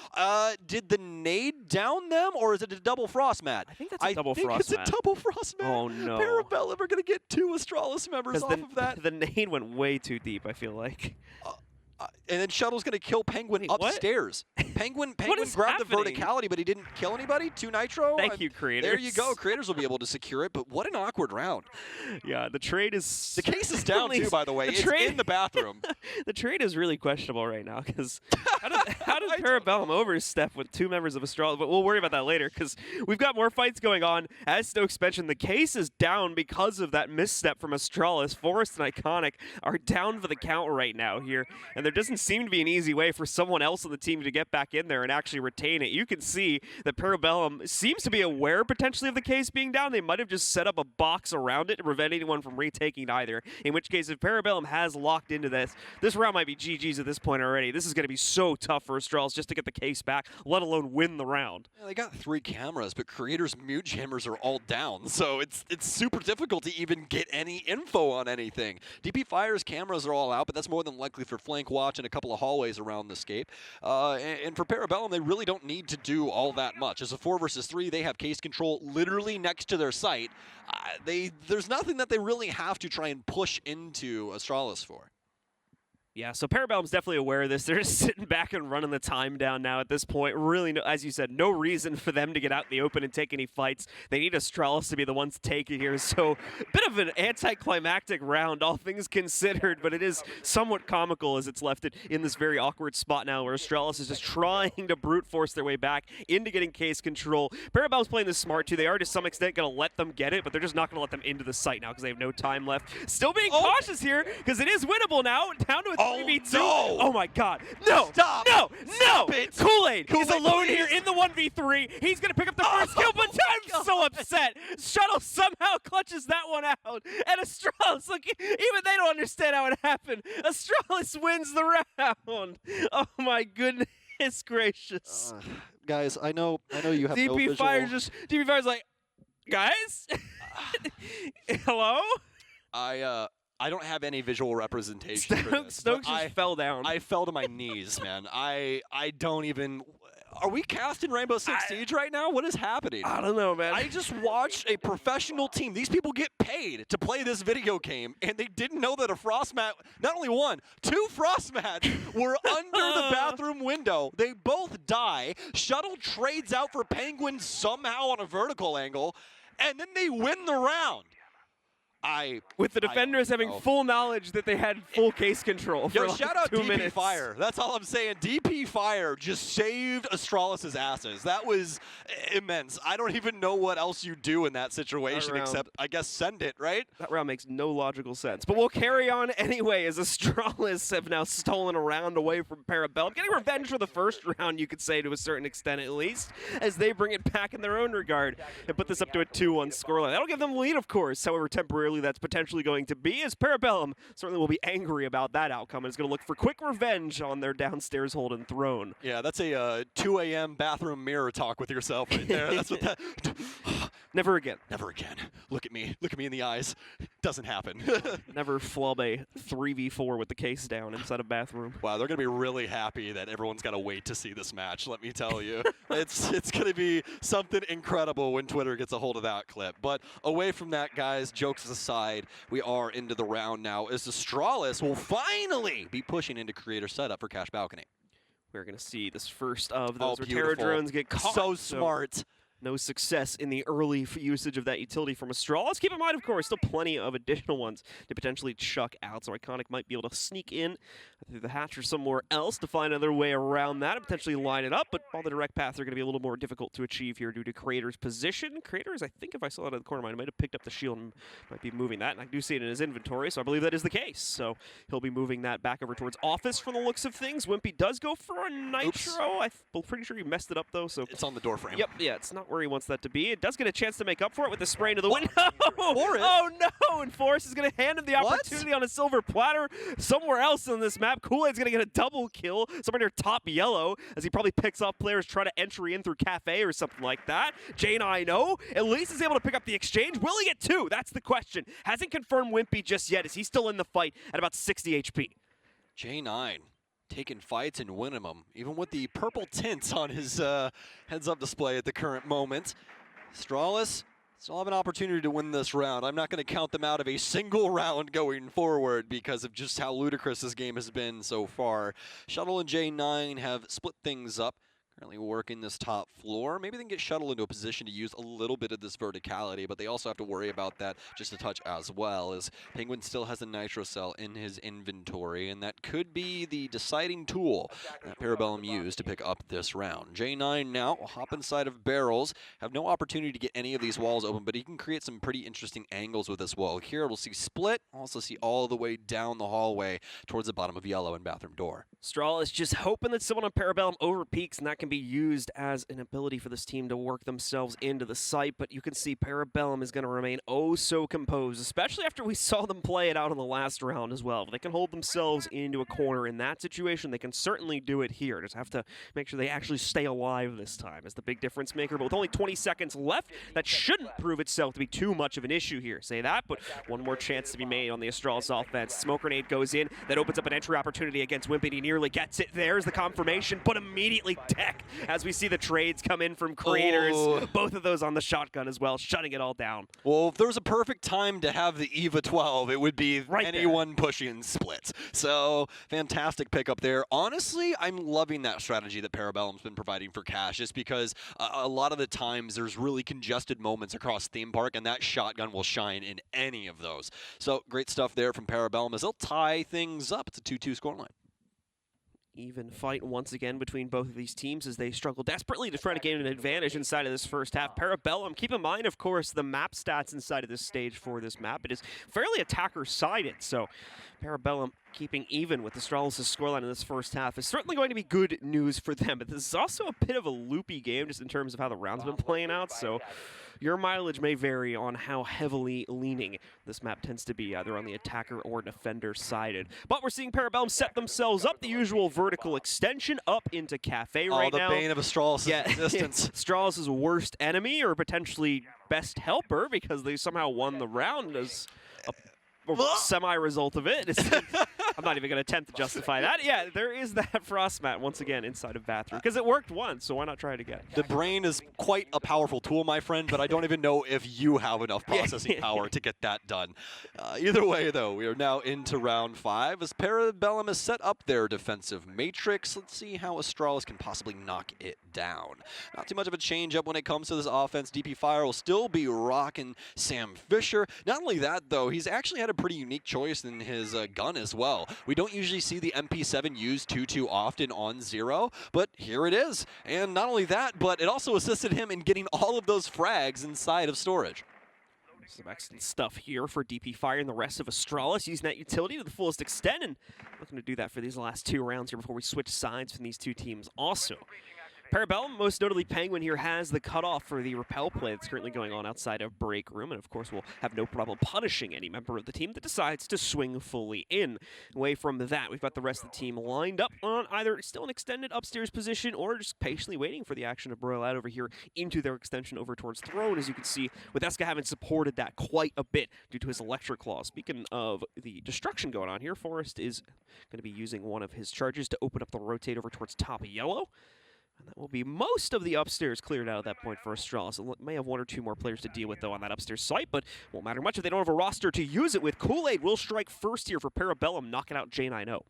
Did the nade down them, or is it a double frost, Matt? I think that's a double frost, Matt. It's a double frost, Matt. Oh, no. Parabellum are going to get 2 Astralis members off of that. The nade went way too deep, I feel like. And then Shuttle's going to kill Penguin upstairs. Penguin grabbed the verticality, but he didn't kill anybody. 2 nitro. Thank you, Creators. There you go. Creators will be able to secure it, but what an awkward round. Yeah, the trade is... The case is down, too, by the way. It's in the bathroom. The trade is really questionable right now, because how does Parabellum overstep with 2 members of Astralis? But we'll worry about that later, because we've got more fights going on. As Stokes mentioned, the case is down because of that misstep from Astralis. Forrest and Iconic are down for the count right now here, and there doesn't seem to be an easy way for someone else on the team to get back in there and actually retain it. You can see that Parabellum seems to be aware potentially of the case being down. They might have just set up a box around it to prevent anyone from retaking it either. In which case, if Parabellum has locked into this round might be GG's at this point already. This is going to be so tough for Astralis just to get the case back, let alone win the round. Yeah, they got 3 cameras, but Creators' mute jammers are all down, so it's super difficult to even get any info on anything. DP Fire's cameras are all out, but that's more than likely for flank watch and a couple of hallways around the scape. And for Parabellum, they really don't need to do all that much. As a 4 versus 3, they have case control literally next to their site. There's nothing that they really have to try and push into Astralis for. Yeah, so Parabellum's definitely aware of this. They're just sitting back and running the time down now at this point. Really, as you said, no reason for them to get out in the open and take any fights. They need Astralis to be the ones to take it here. So, a bit of an anticlimactic round, all things considered, but it is somewhat comical as it's left it in this very awkward spot now where Astralis is just trying to brute force their way back into getting case control. Parabellum's playing this smart too. They are to some extent going to let them get it, but they're just not going to let them into the site now because they have no time left. Still being cautious here because it is winnable now. Down to a 3v2. No. Oh my god. No. Stop. No. Stop no. it. Kool-Aid. He's Kool-Aid, alone please. here in the 1v3. He's going to pick up the first kill, but I'm so upset. Shuttle somehow clutches that one out. And Astralis, look, even they don't understand how it happened. Astralis wins the round. Oh my goodness gracious. Guys, I know you have no visual. DP Fire's like, guys? Hello? I don't have any visual representation for this. Stokes just fell down. I fell to my knees, man. I don't even... Are we casting Rainbow Six Siege right now? What is happening? I don't know, man. I just watched a professional team. These people get paid to play this video game, and they didn't know that a frost mat, not only 1, 2 frost mats were under the bathroom window. They both die. Shuttle trades out for Penguin somehow on a vertical angle, and then they win the round. With the defenders having full knowledge that they had full case control for like shout out 2 DP minutes. Fire. That's all I'm saying. DP Fire just saved Astralis' asses. That was immense. I don't even know what else you do in that situation except, I guess, send it, right? That round makes no logical sense. But we'll carry on anyway as Astralis have now stolen a round away from Parabellum. Getting revenge for the first round, you could say, to a certain extent at least, as they bring it back in their own regard and put this up to a 2-1 scoreline. That'll give them the lead, of course, however temporarily that's potentially going to be, as Parabellum certainly will be angry about that outcome and is going to look for quick revenge on their downstairs holding throne. Yeah, that's a 2 a.m. bathroom mirror talk with yourself right there. That's what that... Never again. Never again. Look at me in the eyes. Doesn't happen. Never flub a 3v4 with the case down inside a bathroom. Wow, they're going to be really happy that everyone's got to wait to see this match, let me tell you. it's going to be something incredible when Twitter gets a hold of that clip. But away from that, guys, jokes aside, we are into the round now as Astralis will finally be pushing into creator setup for Cash Balcony. We're going to see this first of those beautiful. Terra drones get caught. So smart. No success in the early usage of that utility from Astralis. Keep in mind, of course, still plenty of additional ones to potentially chuck out. So Iconic might be able to sneak in through the hatch or somewhere else to find another way around that and potentially line it up. But all the direct paths are going to be a little more difficult to achieve here due to Creator's position. Creator's, I think if I saw it in the corner, might have picked up the shield and might be moving that. And I do see it in his inventory, so I believe that is the case. So he'll be moving that back over towards Office from the looks of things. Wimpy does go for a Nitro. I'm pretty sure he messed it up, though. So it's on the door frame. Yep, yeah, it's not where he wants that to be. It does get a chance to make up for it with the spray into the window. Forrest. Oh no! And Forrest is going to hand him the opportunity on a silver platter somewhere else on this map. Kool-Aid's going to get a double kill somewhere near top yellow as he probably picks off players trying to entry in through Cafe or something like that. J9 at least is able to pick up the exchange. Will he get two? That's the question. Hasn't confirmed Wimpy just yet. Is he still in the fight at about 60 HP? J9 taking fights and winning them, even with the purple tints on his heads-up display at the current moment. Astralis still have an opportunity to win this round. I'm not going to count them out of a single round going forward because of just how ludicrous this game has been so far. Shuttle and J9 have split things up. Currently working this top floor. Maybe they can get Shuttle into a position to use a little bit of this verticality, but they also have to worry about that just a touch as well, as Penguin still has a Nitro Cell in his inventory, and that could be the deciding tool that Parabellum used to pick up this round. J9 now will hop inside of barrels, have no opportunity to get any of these walls open, but he can create some pretty interesting angles with this wall. Here we'll see split, also see all the way down the hallway towards the bottom of yellow and bathroom door. Astralis just hoping that someone on Parabellum overpeaks, and that can be used as an ability for this team to work themselves into the site, but you can see Parabellum is going to remain oh so composed, especially after we saw them play it out in the last round as well. If they can hold themselves into a corner in that situation, they can certainly do it here. Just have to make sure they actually stay alive this time as the big difference maker, but with only 20 seconds left, that shouldn't prove itself to be too much of an issue here. Say that, but one more chance to be made on the Astralis offense. Smoke grenade goes in, that opens up an entry opportunity against Wimpy. He nearly gets it. There's the confirmation, but immediately deck as we see the trades come in from Creators. Oh. Both of those on the shotgun as well, shutting it all down. Well, if there was a perfect time to have the EVA 12, it would be right anyone pushing splits. So, fantastic pickup there. Honestly, I'm loving that strategy that Parabellum's been providing for Cash, just because a lot of the times there's really congested moments across theme park, and that shotgun will shine in any of those. So, great stuff there from Parabellum as they'll tie things up. It's a 2-2 scoreline. Even fight once again between both of these teams as they struggle desperately to try to gain an advantage inside of this first half. Parabellum, keep in mind, of course, the map stats inside of this stage for this map. It is fairly attacker-sided, so Parabellum keeping even with Astralis' scoreline in this first half is certainly going to be good news for them. But this is also a bit of a loopy game just in terms of how the round's been playing out, so your mileage may vary on how heavily leaning this map tends to be, either on the attacker or defender-sided. But we're seeing Parabellum set themselves up, the usual vertical extension up into Cafe right now. Oh, the bane of Astralis' existence. Astralis' worst enemy, or potentially best helper, because they somehow won the round as a semi-result of it. I'm not even going to attempt to justify that. Yeah, there is that frost mat once again inside of bathroom, because it worked once, so why not try it again? The brain is quite a powerful tool, my friend, but I don't even know if you have enough processing power to get that done. Either way, though, we are now into round 5 as Parabellum has set up their defensive matrix. Let's see how Astralis can possibly knock it down. Not too much of a change-up when it comes to this offense. DP Fire will still be rocking Sam Fisher. Not only that, though, he's actually had a pretty unique choice in his gun as well. We don't usually see the MP7 used too often on Zero, but here it is. And not only that, but it also assisted him in getting all of those frags inside of storage. Some excellent stuff here for DP Fire and the rest of Astralis, using that utility to the fullest extent, and looking to do that for these last 2 rounds here before we switch sides from these two teams also. Parabellum, most notably Penguin here, has the cutoff for the repel play that's currently going on outside of break room, and of course will have no problem punishing any member of the team that decides to swing fully in. Away from that, we've got the rest of the team lined up on either still an extended upstairs position or just patiently waiting for the action to broil out over here into their extension over towards throne, as you can see, with Eska having supported that quite a bit due to his electric claw. Speaking of the destruction going on here, Forrest is going to be using one of his charges to open up the rotate over towards top yellow. And that will be most of the upstairs cleared out at that point for Astralis. It may have one or two more players to deal with, though, on that upstairs site, but won't matter much if they don't have a roster to use it with. Kool-Aid will strike first here for Parabellum, knocking out J9O.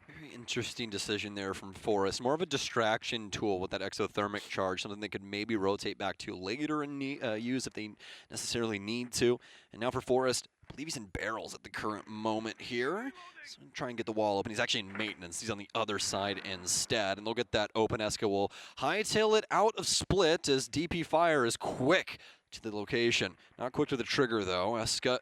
Very interesting decision there from Forrest. More of a distraction tool with that exothermic charge, something they could maybe rotate back to later and use if they necessarily need to. And now for Forrest, I believe he's in barrels at the current moment here. So try and get the wall open. He's actually in maintenance. He's on the other side instead. And they'll get that open. Eska will hightail it out of split as DP Fire is quick to the location. Not quick to the trigger, though. Eska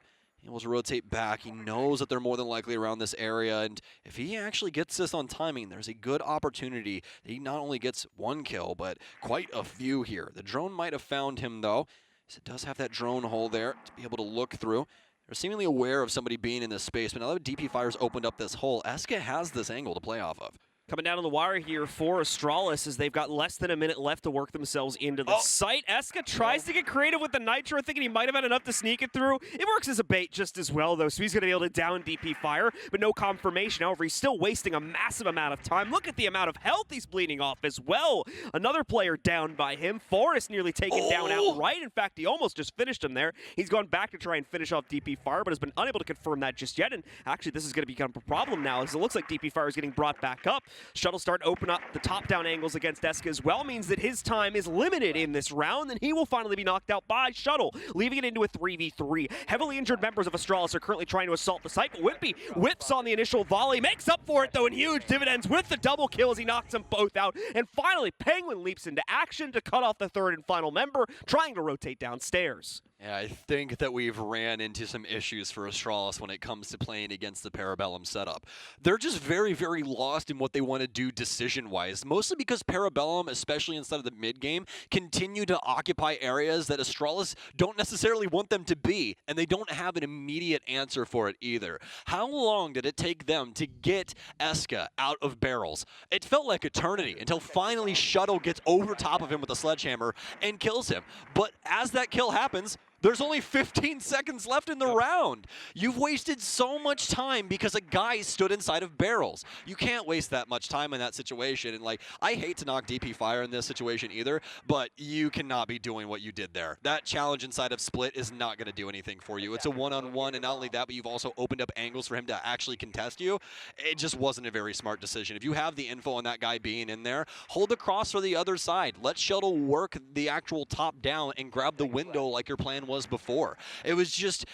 able to rotate back. He knows that they're more than likely around this area, and if he actually gets this on timing, there's a good opportunity that he not only gets one kill, but quite a few here. The drone might have found him, though, as it does have that drone hole there to be able to look through. They're seemingly aware of somebody being in this space, but now that DP Fire's opened up this hole, Eska has this angle to play off of. Coming down on the wire here for Astralis as they've got less than a minute left to work themselves into the site. Eska tries to get creative with the Nitro, thinking he might have had enough to sneak it through. It works as a bait just as well, though, so he's going to be able to down DP Fire, but no confirmation. However, he's still wasting a massive amount of time. Look at the amount of health he's bleeding off as well. Another player down by him. Forrest nearly taken down outright. In fact, he almost just finished him there. He's gone back to try and finish off DP Fire, but has been unable to confirm that just yet, and actually this is going to become a problem now, as it looks like DP Fire is getting brought back up. Shuttle start open up the top-down angles against Eska as well, means that his time is limited in this round, and he will finally be knocked out by Shuttle, leaving it into a 3v3. Heavily injured members of Astralis are currently trying to assault the site, but Wimpy whips on the initial volley, makes up for it, though, in huge dividends with the double kill as he knocks them both out. And finally, Penguin leaps into action to cut off the third and final member, trying to rotate downstairs. Yeah, I think that we've ran into some issues for Astralis when it comes to playing against the Parabellum setup. They're just very, very lost in what they want to do decision-wise, mostly because Parabellum, especially inside of the mid-game, continue to occupy areas that Astralis don't necessarily want them to be, and they don't have an immediate answer for it either. How long did it take them to get Eska out of barrels? It felt like eternity until finally Shuttle gets over top of him with a sledgehammer and kills him. But as that kill happens, there's only 15 seconds left in the round. You've wasted so much time because a guy stood inside of barrels. You can't waste that much time in that situation. And like, I hate to knock DP Fire in this situation either, but you cannot be doing what you did there. That challenge inside of Split is not going to do anything for you. It's a one-on-one, and not only that, but you've also opened up angles for him to actually contest you. It just wasn't a very smart decision. If you have the info on that guy being in there, hold the cross for the other side. Let Shuttle work the actual top down and grab the window like your plan was before. It was just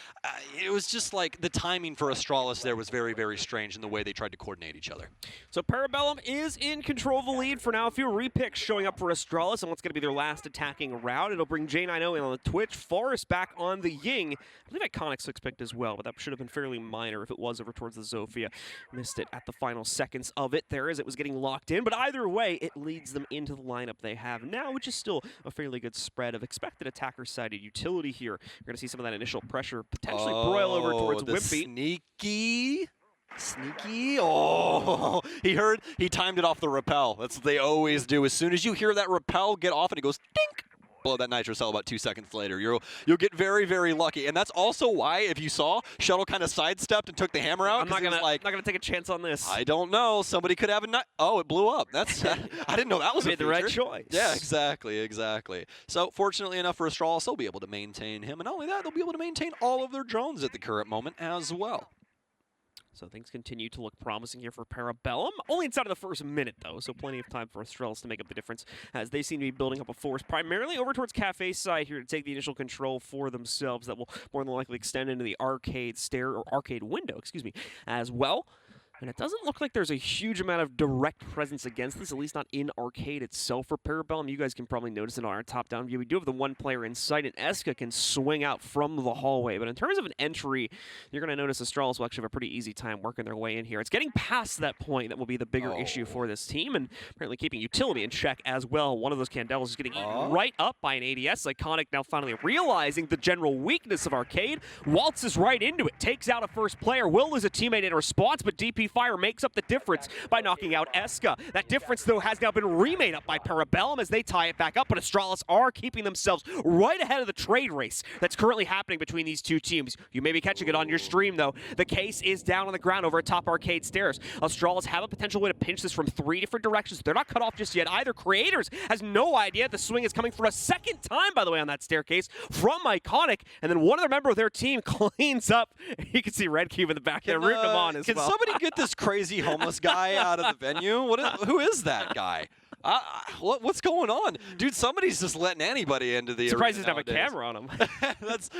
like the timing for Astralis there was very, very strange in the way they tried to coordinate each other. So Parabellum is in control of the lead for now. A few repicks showing up for Astralis on what's going to be their last attacking round. It'll bring J9O in on the Twitch, Forrest back on the Ying. I believe Iconic six picked as well, but that should have been fairly minor if it was over towards the Zofia. Missed it at the final seconds of it there as it was getting locked in, but either way, it leads them into the lineup they have now, which is still a fairly good spread of expected attacker-sided utility here. You're going to see some of that initial pressure potentially broil over towards Wimpy. Sneaky. Oh, he timed it off the rappel. That's what they always do. As soon as you hear that rappel get off and it goes dink, blow that nitro cell about 2 seconds later. You'll get very, very lucky. And that's also why, if you saw, Shuttle kind of sidestepped and took the hammer out. I'm not gonna take a chance on this. I don't know. Somebody could have a oh, it blew up. That's I didn't know that was made the right choice. Yeah, exactly. So fortunately enough for Astralis, they'll be able to maintain him, and not only that, they'll be able to maintain all of their drones at the current moment as well. So things continue to look promising here for Parabellum. Only inside of the first minute, though, so plenty of time for Astralis to make up the difference as they seem to be building up a force primarily over towards Cafe's side here to take the initial control for themselves. That will more than likely extend into the arcade window, as well. And it doesn't look like there's a huge amount of direct presence against this, at least not in Arcade itself for Parabellum. You guys can probably notice it on our top-down view. We do have the one player in sight, and Eska can swing out from the hallway. But in terms of an entry, you're going to notice Astralis will actually have a pretty easy time working their way in here. It's getting past that point that will be the bigger issue for this team, and apparently keeping utility in check as well. One of those Candels is getting eaten right up by an ADS. Iconic now finally realizing the general weakness of Arcade. Waltzes right into it, takes out a first player, will lose a teammate in response, but DP Fire makes up the difference by knocking out Eska. That difference, though, has now been remade up by Parabellum as they tie it back up, but Astralis are keeping themselves right ahead of the trade race that's currently happening between these two teams. You may be catching it on your stream, though. The case is down on the ground over atop Arcade stairs. Astralis have a potential way to pinch this from 3 different directions. They're not cut off just yet either. Creators has no idea the swing is coming for a second time, by the way, on that staircase from Iconic, and then one other member of their team cleans up. You can see Red Cube in the back there rooting him on as well. Can somebody get this crazy homeless guy out of the venue? Who is that guy? What's going on? Dude, somebody's just letting anybody into the Surprised he arena doesn't have a camera on him.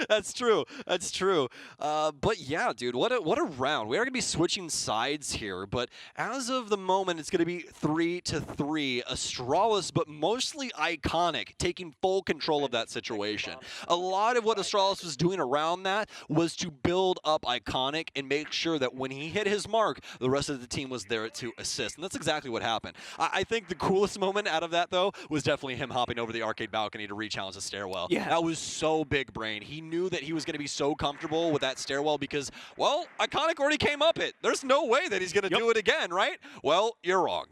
That's true. That's true. But yeah, dude, what a round. We are going to be switching sides here, but as of the moment, it's going to be 3-3. Astralis, but mostly Iconic, taking full control of that situation. A lot of what Astralis was doing around that was to build up Iconic and make sure that when he hit his mark, the rest of the team was there to assist. And that's exactly what happened. I think the coolest moment out of that, though, was definitely him hopping over the Arcade balcony to re-challenge the stairwell. Yeah. That was so big brain. He knew that he was going to be so comfortable with that stairwell because, well, Iconic already came up it. There's no way that he's going to do it again, right? Well, you're wrong.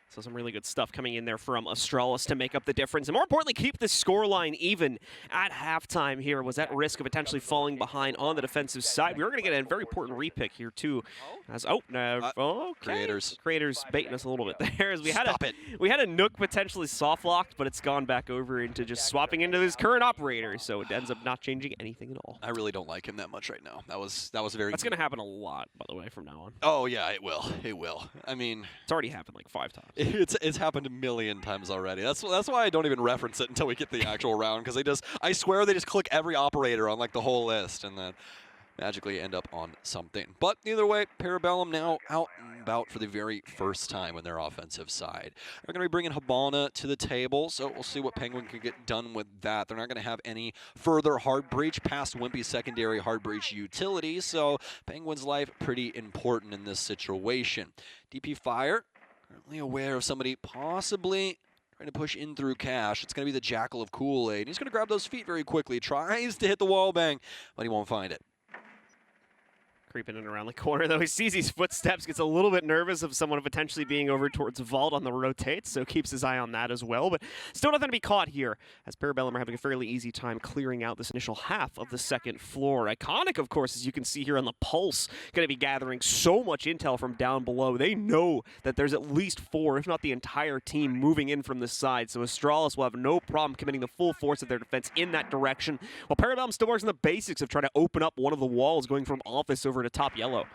So some really good stuff coming in there from Astralis to make up the difference. And more importantly, keep the scoreline even at halftime here. Was at risk of potentially falling behind on the defensive side. We were going to get a very important repick here, too. As okay. Creators baiting us a little bit there. As we had a Nook potentially soft-locked, but it's gone back over into just swapping into his current operator. So it ends up not changing anything at all. I really don't like him that much right now. That was very... That's going to happen a lot, by the way, from now on. Oh, yeah, it will. It will. I mean... It's already happened like 5 times. It's happened a million times already. That's why I don't even reference it until we get the actual round, because I swear they just click every operator on like the whole list and then magically end up on something. But either way, Parabellum now out and about for the very first time on their offensive side. They're going to be bringing Hibana to the table, so we'll see what Penguin can get done with that. They're not going to have any further hard breach past Wimpy's secondary hard breach utility, so Penguin's life pretty important in this situation. DP Fire, currently aware of somebody possibly trying to push in through Cash. It's going to be the Jackal of Kool-Aid. He's going to grab those feet very quickly, tries to hit the wall bang, but he won't find it. Creeping in around the corner, though. He sees these footsteps, gets a little bit nervous of someone potentially being over towards Vault on the rotate, so keeps his eye on that as well. But still nothing to be caught here, as Parabellum are having a fairly easy time clearing out this initial half of the second floor. Iconic, of course, as you can see here on the Pulse, going to be gathering so much intel from down below. They know that there's at least 4, if not the entire team, moving in from this side, so Astralis will have no problem committing the full force of their defense in that direction, while Parabellum still works on the basics of trying to open up one of the walls, going from office over to top yellow.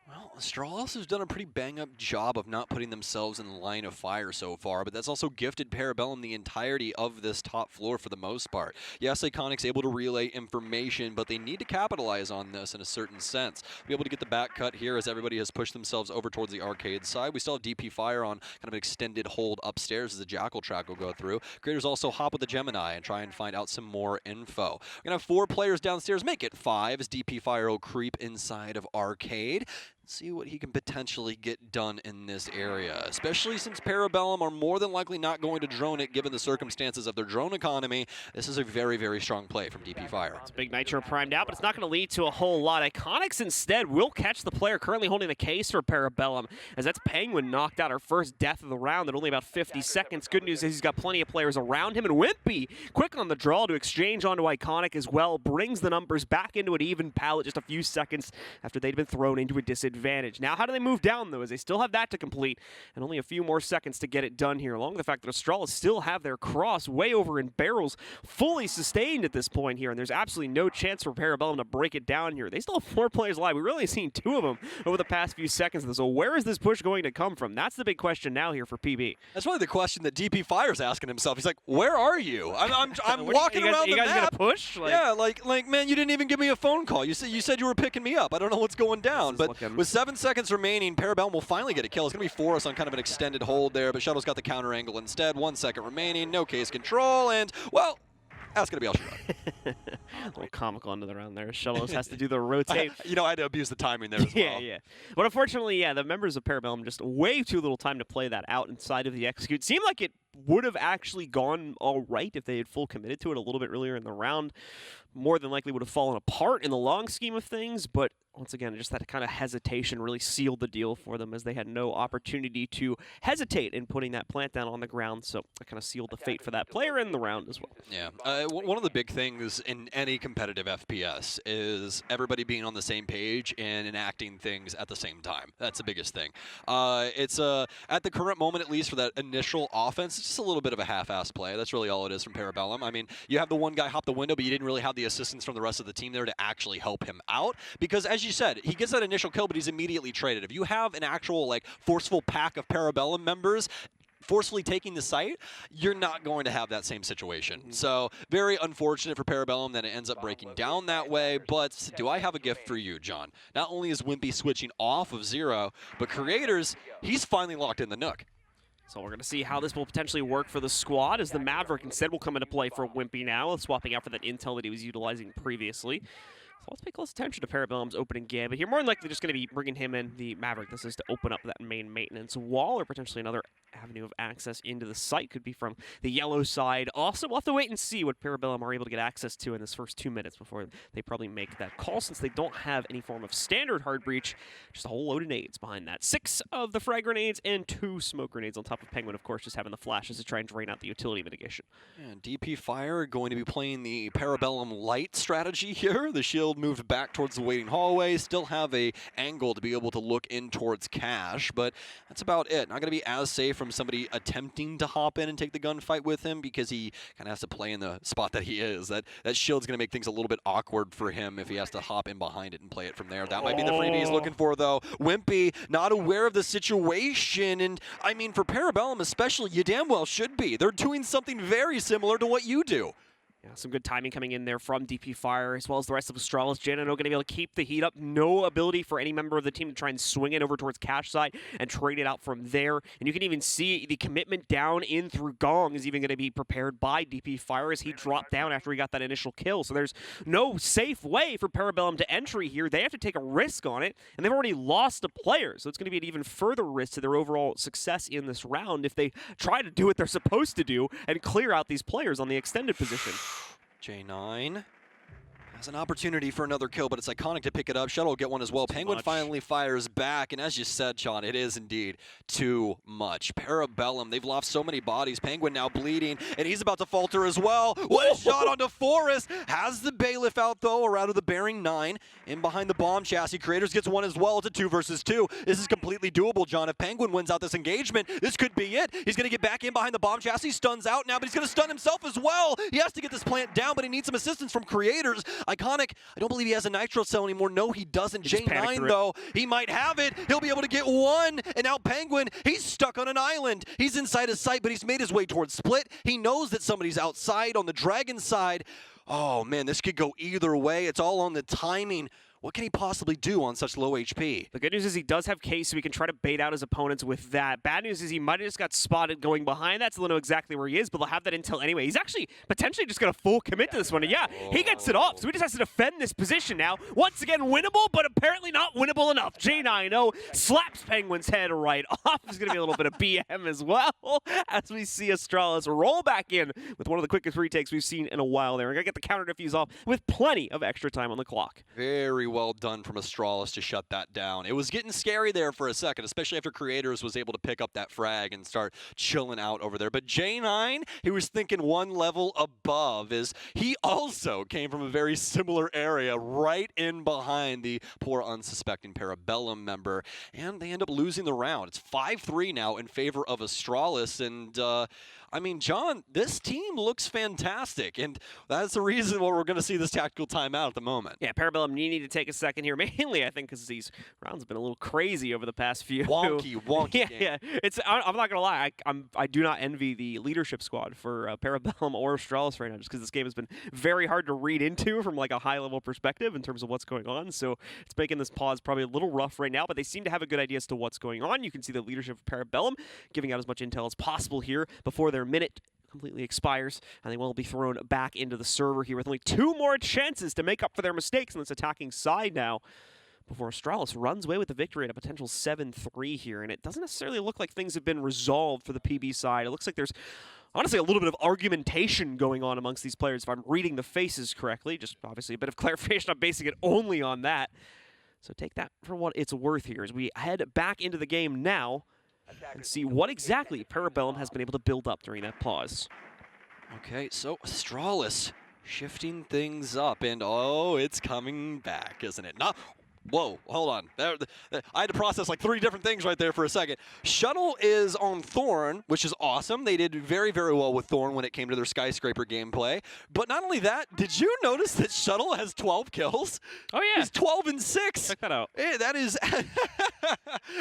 Well, Astralis has done a pretty bang-up job of not putting themselves in the line of fire so far, but that's also gifted Parabellum the entirety of this top floor for the most part. Yes, Iconic's able to relay information, but they need to capitalize on this in a certain sense. Be able to get the back cut here as everybody has pushed themselves over towards the arcade side. We still have DP Fire on kind of an extended hold upstairs as the Jackal track will go through. Creators also hop with the Gemini and try and find out some more info. We're going to have 4 players downstairs, make it 5 as DP Fire will creep inside of arcade. See what he can potentially get done in this area, especially since Parabellum are more than likely not going to drone it given the circumstances of their drone economy. This is a very, very strong play from DP Fire. It's Big Nitro primed out, but it's not going to lead to a whole lot. Iconics instead will catch the player currently holding the case for Parabellum, as that's Penguin knocked out our first death of the round in only about 50 seconds. Good news is he's got plenty of players around him, and Wimpy, quick on the draw to exchange onto Iconic as well, brings the numbers back into an even palette just a few seconds after they'd been thrown into a disadvantage. advantage. Now, how do they move down, though, as they still have that to complete and only a few more seconds to get it done here, along with the fact that Astralis still have their cross way over in barrels, fully sustained at this point here, and there's absolutely no chance for Parabellum to break it down here. They still have 4 players alive. We've really seen 2 of them over the past few seconds. So where is this push going to come from? That's the big question now here for PB. That's really the question that DP Fire's asking himself. He's like, where are you? I'm walking around the map. You guys gonna push? Yeah, like man, you didn't even give me a phone call. You said you were picking me up. I don't know what's going down. But with 7 seconds remaining, Parabellum will finally get a kill. It's going to be Forrest on kind of an extended hold there, but Shuttle's got the counter angle instead. 1 second remaining, no case control, and, well, that's going to be all she wrote. A little comical under the round there. Shellos has to do the rotate. I had to abuse the timing there as well. Yeah. But unfortunately, the members of Parabellum just way too little time to play that out inside of the execute. Seemed like it would have actually gone all right if they had full committed to it a little bit earlier in the round. More than likely would have fallen apart in the long scheme of things, but once again, just that kind of hesitation really sealed the deal for them, as they had no opportunity to hesitate in putting that plant down on the ground, so it kind of sealed the fate for that player in the round as well. Yeah, one of the big things in any competitive FPS is everybody being on the same page and enacting things at the same time. That's the biggest thing. It's at the current moment, at least for that initial offense, it's just a little bit of a half-assed play. That's really all it is from Parabellum. I mean, you have the one guy hop the window, but you didn't really have the assistance from the rest of the team there to actually help him out, because as you said, he gets that initial kill, but he's immediately traded. If you have an actual like forceful pack of Parabellum members forcefully taking the site, you're not going to have that same situation. So very unfortunate for Parabellum that it ends up breaking down that way, but do I have a gift for you, John? Not only is Wimpy switching off of Zero, but Creators, he's finally locked in the Nook. So we're going to see how this will potentially work for the squad, as the Maverick instead will come into play for Wimpy now, swapping out for that intel that he was utilizing previously. So let's pay close attention to Parabellum's opening gambit here. More than likely just going to be bringing him in, the Maverick. This is to open up that main maintenance wall, or potentially another avenue of access into the site. Could be from the yellow side. Also, we'll have to wait and see what Parabellum are able to get access to in this first 2 minutes before they probably make that call, since they don't have any form of standard hard breach. Just a whole load of nades behind that. 6 of the frag grenades and 2 smoke grenades on top of Penguin, of course, just having the flashes to try and drain out the utility mitigation. And DP Fire going to be playing the Parabellum light strategy here. The shield moved back towards the waiting hallway. Still have a angle to be able to look in towards Cash, but that's about it. Not going to be as safe from somebody attempting to hop in and take the gunfight with him, because he kind of has to play in the spot that he is. That shield's going to make things a little bit awkward for him if he has to hop in behind it and play it from there. That might be the freebie he's looking for, though. Wimpy not aware of the situation, and I mean, for Parabellum especially, you damn well should be. They're doing something very similar to what you do. Yeah, some good timing coming in there from DP Fire, as well as the rest of Astralis. Janano going to be able to keep the heat up. No ability for any member of the team to try and swing it over towards Cash side and trade it out from there. And you can even see the commitment down in through Gong is even going to be prepared by DP Fire as he dropped down after he got that initial kill. So there's no safe way for Parabellum to entry here. They have to take a risk on it, and they've already lost a player. So it's going to be an even further risk to their overall success in this round if they try to do what they're supposed to do and clear out these players on the extended position. J9 has an opportunity for another kill, but it's iconic to pick it up. Shuttle will get one as well. Penguin finally fires back, and as you said, Sean, it is indeed too much. Parabellum, they've lost so many bodies. Penguin now bleeding, and he's about to falter as well. What a shot onto Forrest. Has the bailiff out, though, or out of the bearing 9. In behind the bomb chassis. Creators gets one as well. It's a 2 versus 2. This is completely doable, John. If Penguin wins out this engagement, this could be it. He's going to get back in behind the bomb chassis. Stuns out now, but he's going to stun himself as well. He has to get this plant down, but he needs some assistance from Creators. Iconic, I don't believe he has a nitro cell anymore. No, he doesn't. J9, though, he might have it. He'll be able to get one. And now Penguin, he's stuck on an island. He's inside his sight, but he's made his way towards Split. He knows that somebody's outside on the Dragon side. Oh, man, this could go either way. It's all on the timing. What can he possibly do on such low HP? The good news is he does have case, so he can try to bait out his opponents with that. Bad news is he might have just got spotted going behind that, so they'll know exactly where he is, but they'll have that intel anyway. He's actually potentially just going to full commit to this one. And yeah, he gets it off, so he just has to defend this position now. Once again, winnable, but apparently not winnable enough. J9 slaps Penguin's head right off. There's going to be a little bit of BM as well, as we see Astralis roll back in with one of the quickest retakes we've seen in a while there. We're going to get the counter defuse off with plenty of extra time on the clock. Very well done from Astralis to shut that down. It was getting scary there for a second, especially after Creators was able to pick up that frag and start chilling out over there. But J9, he was thinking one level above, as he also came from a very similar area right in behind the poor unsuspecting Parabellum member, and they end up losing the round. It's 5-3 now in favor of Astralis, and I mean, John, this team looks fantastic, and that's the reason why we're going to see this tactical timeout at the moment. Yeah, Parabellum, you need to take a second here, mainly I think because these rounds have been a little crazy over the past few. Wonky yeah, game. yeah. I'm not gonna lie, I do not envy the leadership squad for Parabellum or Astralis right now, just because this game has been very hard to read into from like a high level perspective in terms of what's going on. So it's making this pause probably a little rough right now, but they seem to have a good idea as to what's going on. You can see the leadership of Parabellum giving out as much intel as possible here before their minute completely expires, and they will be thrown back into the server here with only 2 more chances to make up for their mistakes on this attacking side now, before Astralis runs away with the victory at a potential 7-3 here. And it doesn't necessarily look like things have been resolved for the PB side. It looks like there's honestly a little bit of argumentation going on amongst these players, if I'm reading the faces correctly. Just obviously a bit of clarification. I'm basing it only on that. So take that for what it's worth here as we head back into the game now and see what exactly Parabellum has been able to build up during that pause. Okay, so Astralis shifting things up, and oh, it's coming back, isn't it? Not. Whoa, hold on. I had to process like 3 different things right there for a second. Shuttle is on Thorn, which is awesome. They did very, very well with Thorn when it came to their Skyscraper gameplay. But not only that, did you notice that Shuttle has 12 kills? Oh, yeah. He's 12-6. Check that out. That is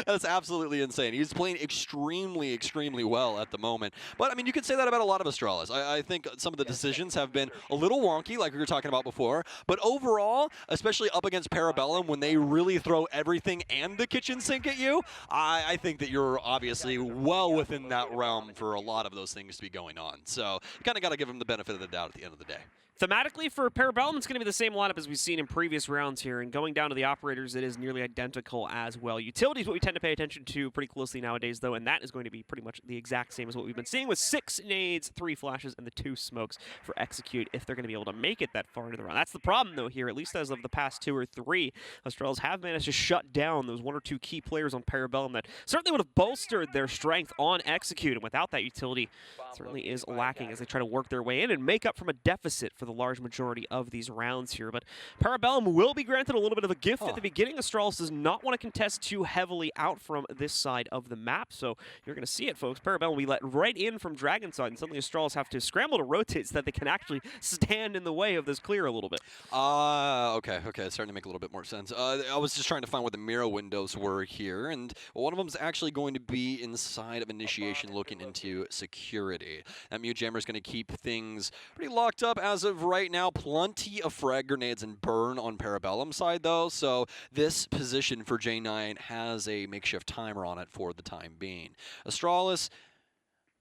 that's absolutely insane. He's playing extremely, extremely well at the moment. But, I mean, you could say that about a lot of Astralis. I think some of the decisions have been a little wonky, like we were talking about before. But overall, especially up against Parabellum, when they really throw everything and the kitchen sink at you, I think that you're obviously well within that realm for a lot of those things to be going on. So you kind of got to give them the benefit of the doubt at the end of the day. Thematically, for Parabellum, it's going to be the same lineup as we've seen in previous rounds here, and going down to the operators, it is nearly identical as well. Utility is what we tend to pay attention to pretty closely nowadays, though, and that is going to be pretty much the exact same as what we've been seeing with 6 nades, 3 flashes, and the 2 smokes for execute if they're going to be able to make it that far into the round. That's the problem, though, here, at least as of the past 2 or 3. Astralis have managed to shut down those 1 or 2 key players on Parabellum that certainly would have bolstered their strength on execute, and without that, utility certainly is lacking as they try to work their way in and make up from a deficit for the large majority of these rounds here. But Parabellum will be granted a little bit of a gift at the beginning. Astralis does not want to contest too heavily out from this side of the map, so you're going to see it, folks. Parabellum will be let right in from Dragon side, and suddenly Astralis have to scramble to rotate so that they can actually stand in the way of this clear a little bit. Okay, it's starting to make a little bit more sense. I was just trying to find what the mirror windows were here, and one of them is actually going to be inside of Initiation looking into security. That Mute Jammer is going to keep things pretty locked up as of right now. Plenty of frag grenades and burn on Parabellum side, though, so this position for J9 has a makeshift timer on it for the time being. Astralis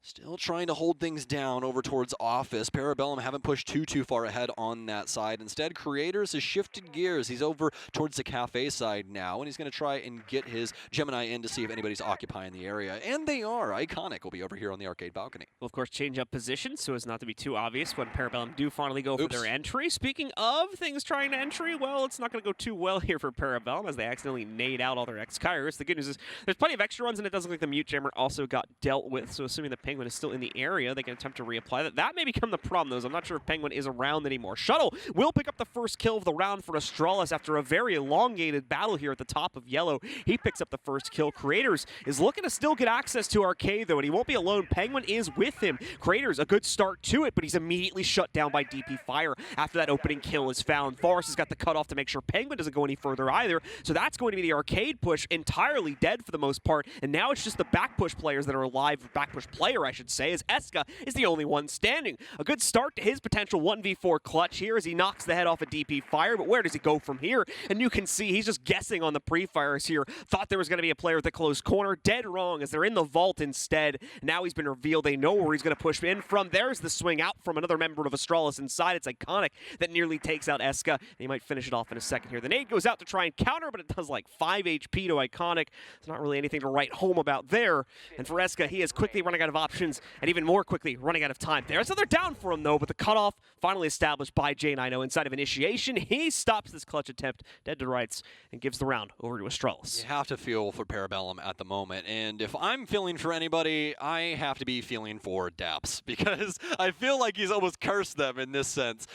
still trying to hold things down over towards Office. Parabellum haven't pushed too far ahead on that side. Instead, Creators has shifted gears. He's over towards the cafe side now, and he's going to try and get his Gemini in to see if anybody's occupying the area. And they are. Iconic will be over here on the arcade balcony. Will, of course, change up position so as not to be too obvious when Parabellum do finally go for their entry. Speaking of things trying to entry, well, it's not going to go too well here for Parabellum as they accidentally nade out all their X-Kairos. The good news is there's plenty of extra runs, and it doesn't look like the Mute Jammer also got dealt with, so assuming the Penguin is still in the area, they can attempt to reapply that. That may become the problem, though, as I'm not sure if Penguin is around anymore. Shuttle will pick up the first kill of the round for Astralis after a very elongated battle here at the top of yellow. He picks up the first kill. Creators is looking to still get access to Arcade, though, and he won't be alone. Penguin is with him. Creators, a good start to it, but he's immediately shut down by DP Fire after that opening kill is found. Forrest has got the cutoff to make sure Penguin doesn't go any further either, so that's going to be the Arcade push, entirely dead for the most part, and now it's just the back push players that are alive, back push player, I should say, as Eska is the only one standing. A good start to his potential 1v4 clutch here as he knocks the head off of DP Fire, but where does he go from here? And you can see he's just guessing on the pre-fires here. Thought there was going to be a player at the close corner. Dead wrong as they're in the vault instead. Now he's been revealed. They know where he's going to push in from. There's the swing out from another member of Astralis inside. It's Iconic that nearly takes out Eska, and he might finish it off in a second here. The nade goes out to try and counter, but it does like 5 HP to Iconic. It's not really anything to write home about there. And for Eska, he is quickly running out of options options, and even more quickly running out of time. There's another down for him, though, but the cutoff finally established by J9O inside of initiation. He stops this clutch attempt dead to rights and gives the round over to Astralis. You have to feel for Parabellum at the moment, and if I'm feeling for anybody, I have to be feeling for Daps, because I feel like he's almost cursed them in this sense.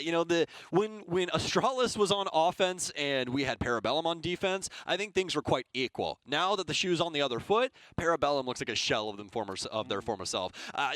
You know, when Astralis was on offense and we had Parabellum on defense, I think things were quite equal. Now that the shoe's on the other foot, Parabellum looks like a shell of their former self.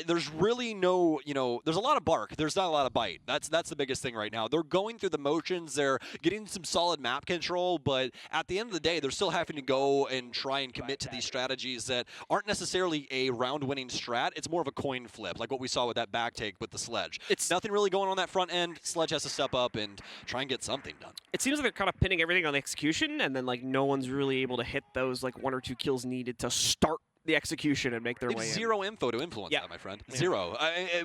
There's really no, you know, there's a lot of bark. There's not a lot of bite. That's the biggest thing right now. They're going through the motions. They're getting some solid map control, but at the end of the day, they're still having to go and try and commit to these strategies that aren't necessarily a round-winning strat. It's more of a coin flip, like what we saw with that back take with the Sledge. It's nothing really going on that front end. Sledge has to step up and try and get something done. It seems like they're kind of pinning everything on the execution, and then like no one's really able to hit those like 1 or 2 kills needed to start the execution and make their way in. Zero info to influence that, my friend. Zero.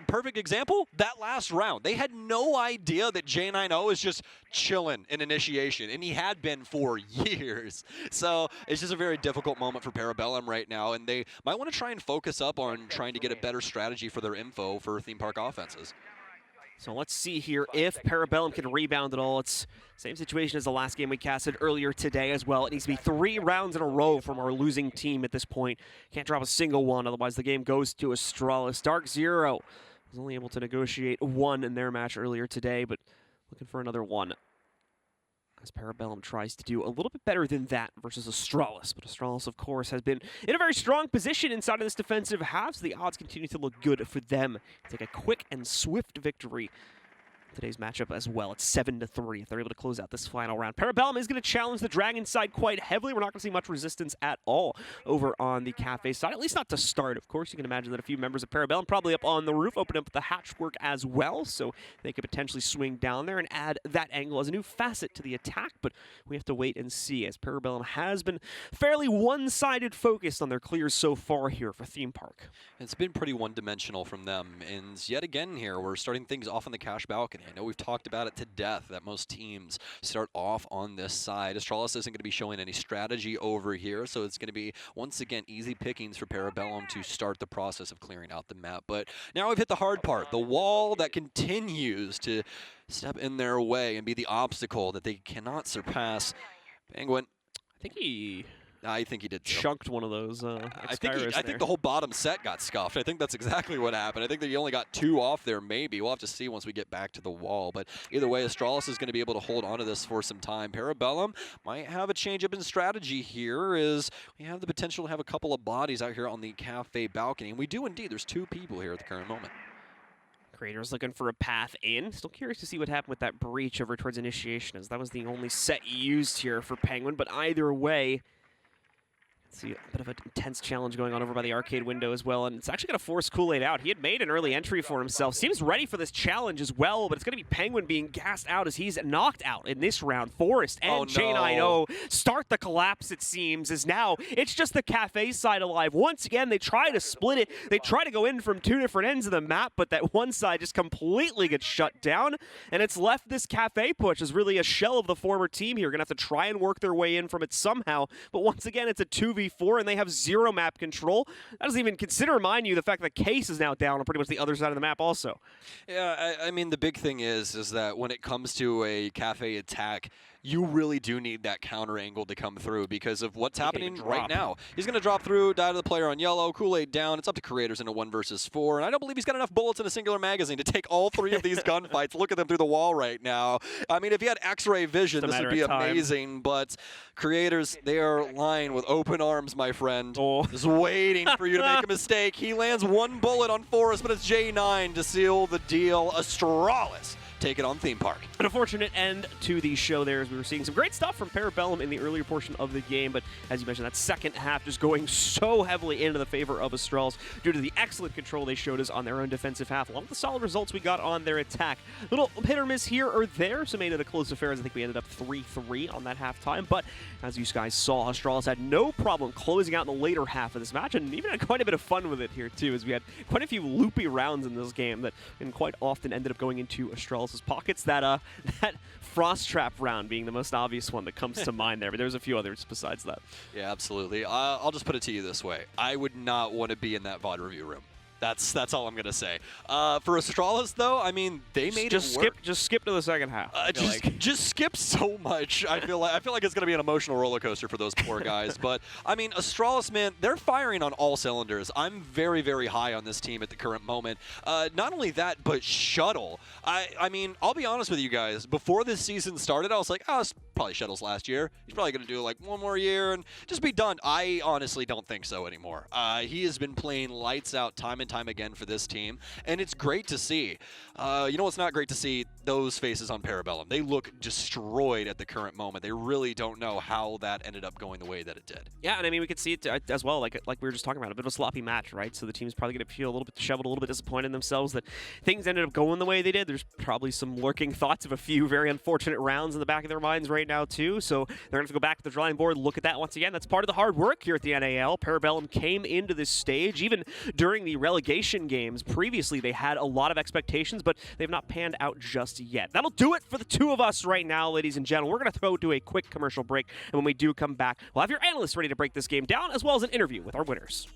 Perfect example, that last round. They had no idea that J9O is just chilling in initiation, and he had been for years. So it's just a very difficult moment for Parabellum right now, and they might want to try and focus up on trying to get a better strategy for their info for theme park offenses. So let's see here if Parabellum can rebound at all. It's same situation as the last game we casted earlier today as well. It needs to be 3 rounds in a row from our losing team at this point. Can't drop a single one, otherwise the game goes to Astralis. Dark Zero was only able to negotiate 1 in their match earlier today, but looking for another 1. As Parabellum tries to do a little bit better than that versus Astralis. But Astralis, of course, has been in a very strong position inside of this defensive half, so the odds continue to look good for them. Take a quick and swift victory today's matchup as well. It's 7-3 if they're able to close out this final round. Parabellum is going to challenge the Dragon side quite heavily. We're not going to see much resistance at all over on the Cafe side, at least not to start. Of course, you can imagine that a few members of Parabellum probably up on the roof, open up the hatchwork as well, so they could potentially swing down there and add that angle as a new facet to the attack, but we have to wait and see, as Parabellum has been fairly one-sided focused on their clears so far here for Theme Park. It's been pretty one-dimensional from them, and yet again here, we're starting things off on the cash balcony. I know we've talked about it to death that most teams start off on this side. Astralis isn't going to be showing any strategy over here, so it's going to be, once again, easy pickings for Parabellum to start the process of clearing out the map. But now we've hit the hard part, the wall that continues to step in their way and be the obstacle that they cannot surpass. Penguin. I think he did too. Chunked one of those. I think the whole bottom set got scuffed. I think that's exactly what happened. I think that he only got 2 off there, maybe. We'll have to see once we get back to the wall. But either way, Astralis is going to be able to hold on to this for some time. Parabellum might have a change up in strategy here, as we have the potential to have a couple of bodies out here on the Cafe balcony. And we do indeed. There's 2 people here at the current moment. Creator's looking for a path in. Still curious to see what happened with that breach over towards initiation, as that was the only set used here for Penguin. But either way, see a bit of an intense challenge going on over by the arcade window as well, and it's actually going to force Kool-Aid out. He had made an early entry for himself. Seems ready for this challenge as well, but it's going to be Penguin being gassed out as he's knocked out in this round. Forest and J9O start the collapse, it seems, as now it's just the Cafe side alive. Once again, they try to split it. They try to go in from 2 different ends of the map, but that one side just completely gets shut down, and it's left this Cafe push as really a shell of the former team here. Going to have to try and work their way in from it somehow, but once again, it's a 2v4, and they have 0 map control. That doesn't even consider, mind you, the fact that Case is now down on pretty much the other side of the map also. Yeah, I mean, the big thing is that when it comes to a Cafe attack, you really do need that counter angle to come through because of what's happening right now. He's going to drop through, die to the player on yellow, Kool-Aid down. It's up to Creators in a 1 versus 4, and I don't believe he's got enough bullets in a singular magazine to take all 3 of these gunfights. Look at them through the wall right now. I mean, if he had X-ray vision, this would be amazing, but Creators, they are lying with open arms, my friend. Just waiting for you to make a mistake. He lands 1 bullet on Forest, but it's J9 to seal the deal. Astralis take it on Theme Park. An unfortunate end to the show there, as we were seeing some great stuff from Parabellum in the earlier portion of the game, but as you mentioned, that second half just going so heavily into the favor of Astralis due to the excellent control they showed us on their own defensive half, along with the solid results we got on their attack. Little hit or miss here or there, so made it a close affair, as I think we ended up 3-3 on that halftime, but as you guys saw, Astralis had no problem closing out in the later half of this match, and even had quite a bit of fun with it here too, as we had quite a few loopy rounds in this game that quite often ended up going into Astralis' pockets. That Frost Trap round being the most obvious one that comes to mind there, but there's a few others besides that. Yeah, absolutely. I'll just put it to you this way. I would not want to be in that VOD review room. That's all I'm gonna say. For Astralis, though, I mean, they made it work. Just skip to the second half. Just skip so much. I feel like it's gonna be an emotional roller coaster for those poor guys. But I mean, Astralis, man, they're firing on all cylinders. I'm very, very high on this team at the current moment. Not only that, but Shuttle. I mean, I'll be honest with you guys. Before this season started, I was like, oh, it's probably Shuttle's last year. He's probably gonna do like one more year and just be done. I honestly don't think so anymore. He has been playing lights out time and time again for this team, and it's great to see. You know what's not great to see? Those faces on Parabellum. They look destroyed at the current moment. They really don't know how that ended up going the way that it did. Yeah, and I mean, we could see it as well, like we were just talking about, a bit of a sloppy match, right? So the team's probably going to feel a little bit disheveled, a little bit disappointed in themselves that things ended up going the way they did. There's probably some lurking thoughts of a few very unfortunate rounds in the back of their minds right now, too. So they're going to have to go back to the drawing board, look at that once again. That's part of the hard work here at the NAL. Parabellum came into this stage, even during the relegation games previously, they had a lot of expectations, but they've not panned out just yet. That'll do it for the two of us right now, ladies and gentlemen. We're going to throw to a quick commercial break, and when we do come back, we'll have your analysts ready to break this game down, as well as an interview with our winners.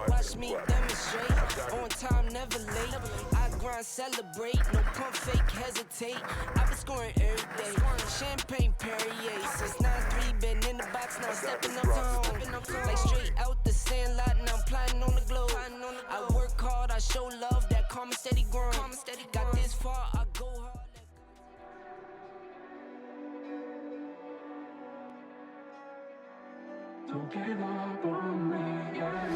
Watch me demonstrate, on time, never late. I grind, celebrate, no pump fake, hesitate. I've been scoring every day, champagne Perrier. Since 9-3, been in the box, now stepping up home. Like straight out the sand lot, now I'm plotting on the globe. I work hard, I show love, that calm and steady grind. Got this far, I go hard. Don't give up on me, yeah.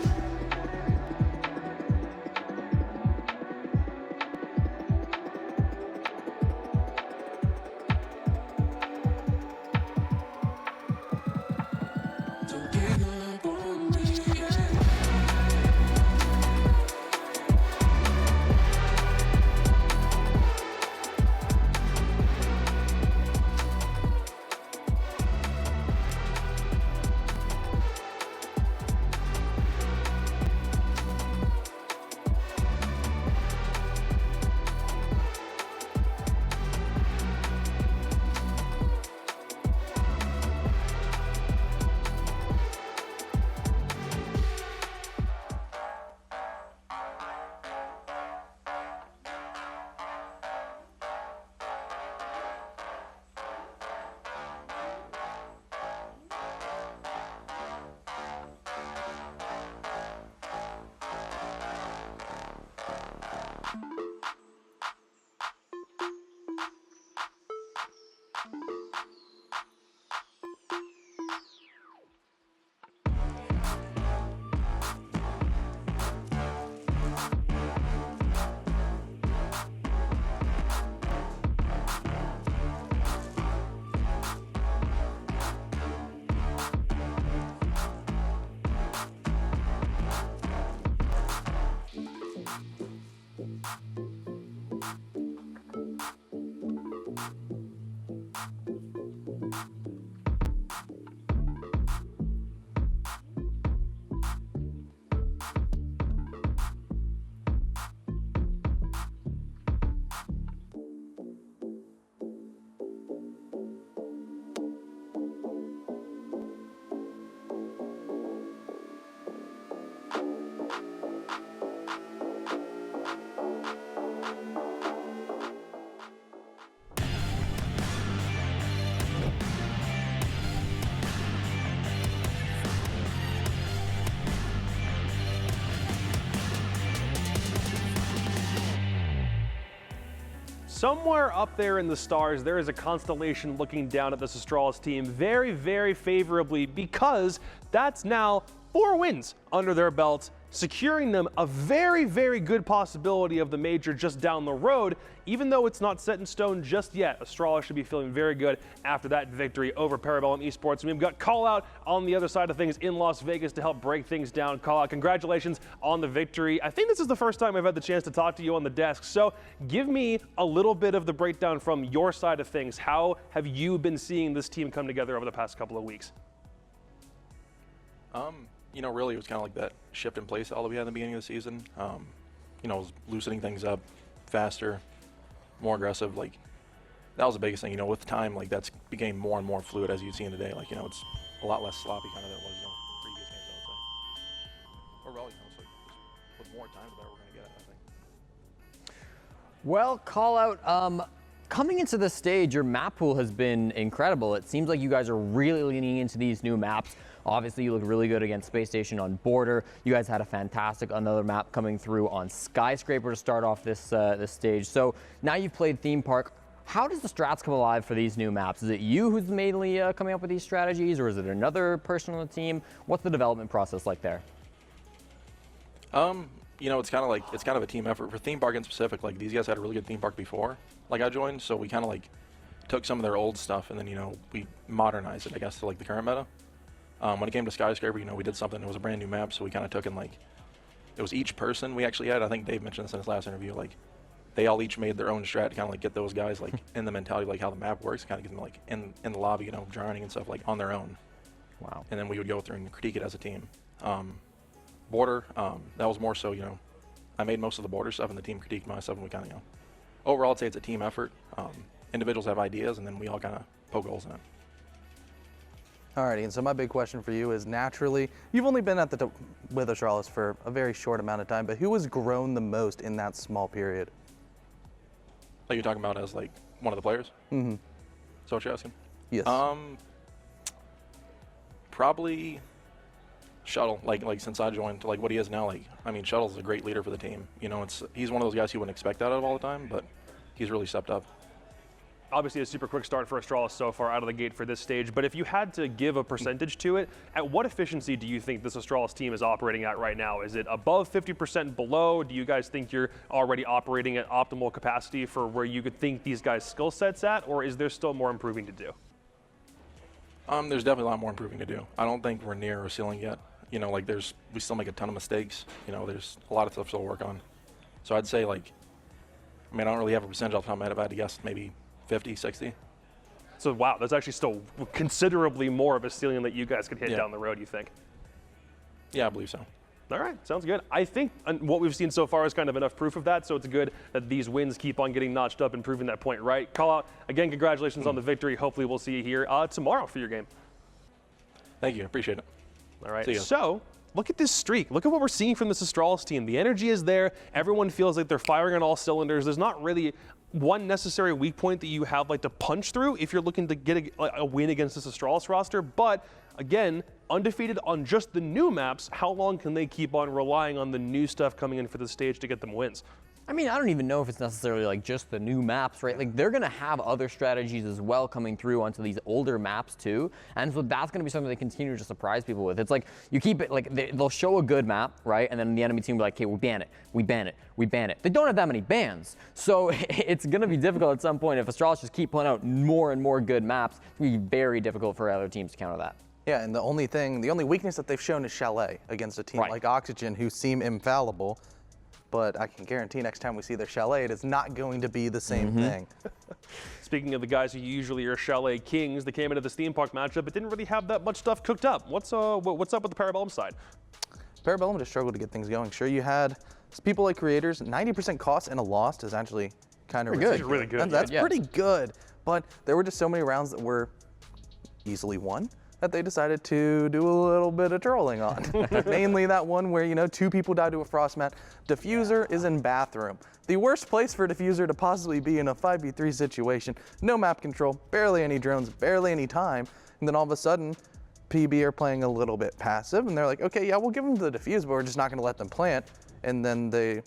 Somewhere up there in the stars, there is a constellation looking down at this Astralis team very, very favorably, because that's now 4 wins under their belts, securing them a very, very good possibility of the major just down the road, even though it's not set in stone just yet. Astralis should be feeling very good after that victory over Parabellum Esports. And we've got Call Out on the other side of things in Las Vegas to help break things down. Call Out, congratulations on the victory. I think this is the first time I've had the chance to talk to you on the desk, so give me a little bit of the breakdown from your side of things. How have you been seeing this team come together over the past couple of weeks? You know, really, it was kind of like that shift in play style that we had in the beginning of the season. You know, it was loosening things up, faster, more aggressive. Like, that was the biggest thing. You know, with time, like, that's became more and more fluid as you've seen today. Like, you know, it's a lot less sloppy kind of than it was, you know, previous games, I would say. Overall, you know, so just with more time, the better we're going to get at it, I think. Well, Call Out, coming into this stage, your map pool has been incredible. It seems like you guys are really leaning into these new maps. Obviously, you look really good against Space Station on Border. You guys had a fantastic another map coming through on Skyscraper to start off this this stage. So now you've played Theme Park. How does the strats come alive for these new maps? Is it you who's mainly coming up with these strategies, or is it another person on the team? What's the development process like there? You know, it's kind of a team effort. For Theme Park in specific, like, these guys had a really good Theme Park before, like, I joined, so we kind of, like, took some of their old stuff and then, you know, we modernized it, I guess, to, like, the current meta. When it came to Skyscraper, you know, we did something, it was a brand new map, so we kind of took in, like, it was each person we actually had. I think Dave mentioned this in his last interview, like, they all each made their own strat to kind of, like, get those guys, like, in the mentality of, like, how the map works, kind of get them, like, in the lobby, you know, drowning and stuff, like, on their own. Wow. And then we would go through and critique it as a team. Border, that was more so, you know, I made most of the border stuff and the team critiqued my stuff, and we kind of, you know, overall I'd say it's a team effort. Individuals have ideas and then we all kind of poke holes in it. Alrighty, and so my big question for you is, naturally, you've only been at with Astralis for a very short amount of time, but who has grown the most in that small period? Like, you're talking about as, like, one of the players? Mm-hmm. So what you're asking? Yes. Probably Shuttle, like since I joined, like what he is now, like, I mean, Shuttle's a great leader for the team. You know, he's one of those guys you wouldn't expect out of all the time, but he's really stepped up. Obviously a super quick start for Astralis so far out of the gate for this stage, but if you had to give a percentage to it, at what efficiency do you think this Astralis team is operating at right now? Is it above 50%, below? Do you guys think you're already operating at optimal capacity for where you could think these guys' skill sets at, or is there still more improving to do? There's definitely a lot more improving to do. I don't think we're near our ceiling yet. You know, like, we still make a ton of mistakes. You know, there's a lot of stuff still to work on. So I'd say, like, I mean, I don't really have a percentage off the top of my head. If I had to guess, maybe 50, 60. So, wow, that's actually still considerably more of a ceiling that you guys could hit down the road, you think? Yeah, I believe so. All right, sounds good. I think what we've seen so far is kind of enough proof of that, so it's good that these wins keep on getting notched up and proving that point right. Call Out, again, congratulations on the victory. Hopefully we'll see you here tomorrow for your game. Thank you, appreciate it. All right, so look at this streak. Look at what we're seeing from this Astralis team. The energy is there. Everyone feels like they're firing on all cylinders. There's not really one necessary weak point that you have, like, to punch through if you're looking to get a win against this Astralis roster. But again, undefeated on just the new maps, how long can they keep on relying on the new stuff coming in for the stage to get them wins? I mean, I don't even know if it's necessarily like just the new maps, right? Like, they're gonna have other strategies as well coming through onto these older maps too. And so that's gonna be something they continue to surprise people with. It's like, you keep it, like, they'll show a good map, right? And then the enemy team will be like, okay, we ban it, we ban it, we ban it. They don't have that many bans. So it's gonna be difficult at some point. If Astralis just keep pulling out more and more good maps, it's gonna be very difficult for other teams to counter that. Yeah, and the only weakness that they've shown is Chalet against a team like Oxygen, who seem infallible. But I can guarantee next time we see their Chalet, it is not going to be the same thing. Speaking of the guys who usually are Chalet kings, they came into this Theme Park matchup but didn't really have that much stuff cooked up. What's up with the Parabellum side? Parabellum just struggled to get things going. Sure, you had people like Creators. 90% cost and a loss is actually kind of good. Really good. That's pretty good. But there were just so many rounds that were easily won that they decided to do a little bit of trolling on. Mainly that one where, you know, 2 people died to a frost mat. Diffuser is in bathroom. The worst place for Diffuser to possibly be in a 5v3 situation. No map control, barely any drones, barely any time. And then all of a sudden, PB are playing a little bit passive, and they're like, okay, yeah, we'll give them the defuse, but we're just not gonna let them plant. And then they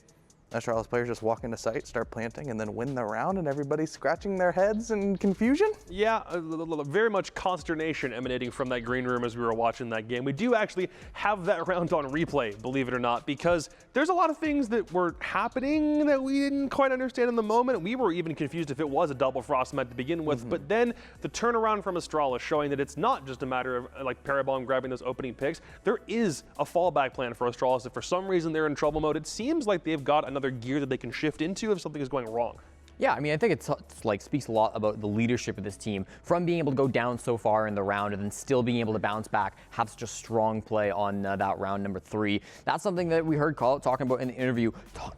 Astralis players just walk into site, start planting, and then win the round, and everybody's scratching their heads in confusion? Yeah, very much consternation emanating from that green room as we were watching that game. We do actually have that round on replay, believe it or not, because there's a lot of things that were happening that we didn't quite understand in the moment. We were even confused if it was a double frost match to begin with, but then the turnaround from Astralis showing that it's not just a matter of like Parabellum grabbing those opening picks. There is a fallback plan for Astralis. If for some reason they're in trouble mode, it seems like they've got another gear that they can shift into if something is going wrong. Yeah, I mean, I think it's like speaks a lot about the leadership of this team from being able to go down so far in the round and then still being able to bounce back, have such a strong play on that round number 3. That's something that we heard Call talking about in the interview,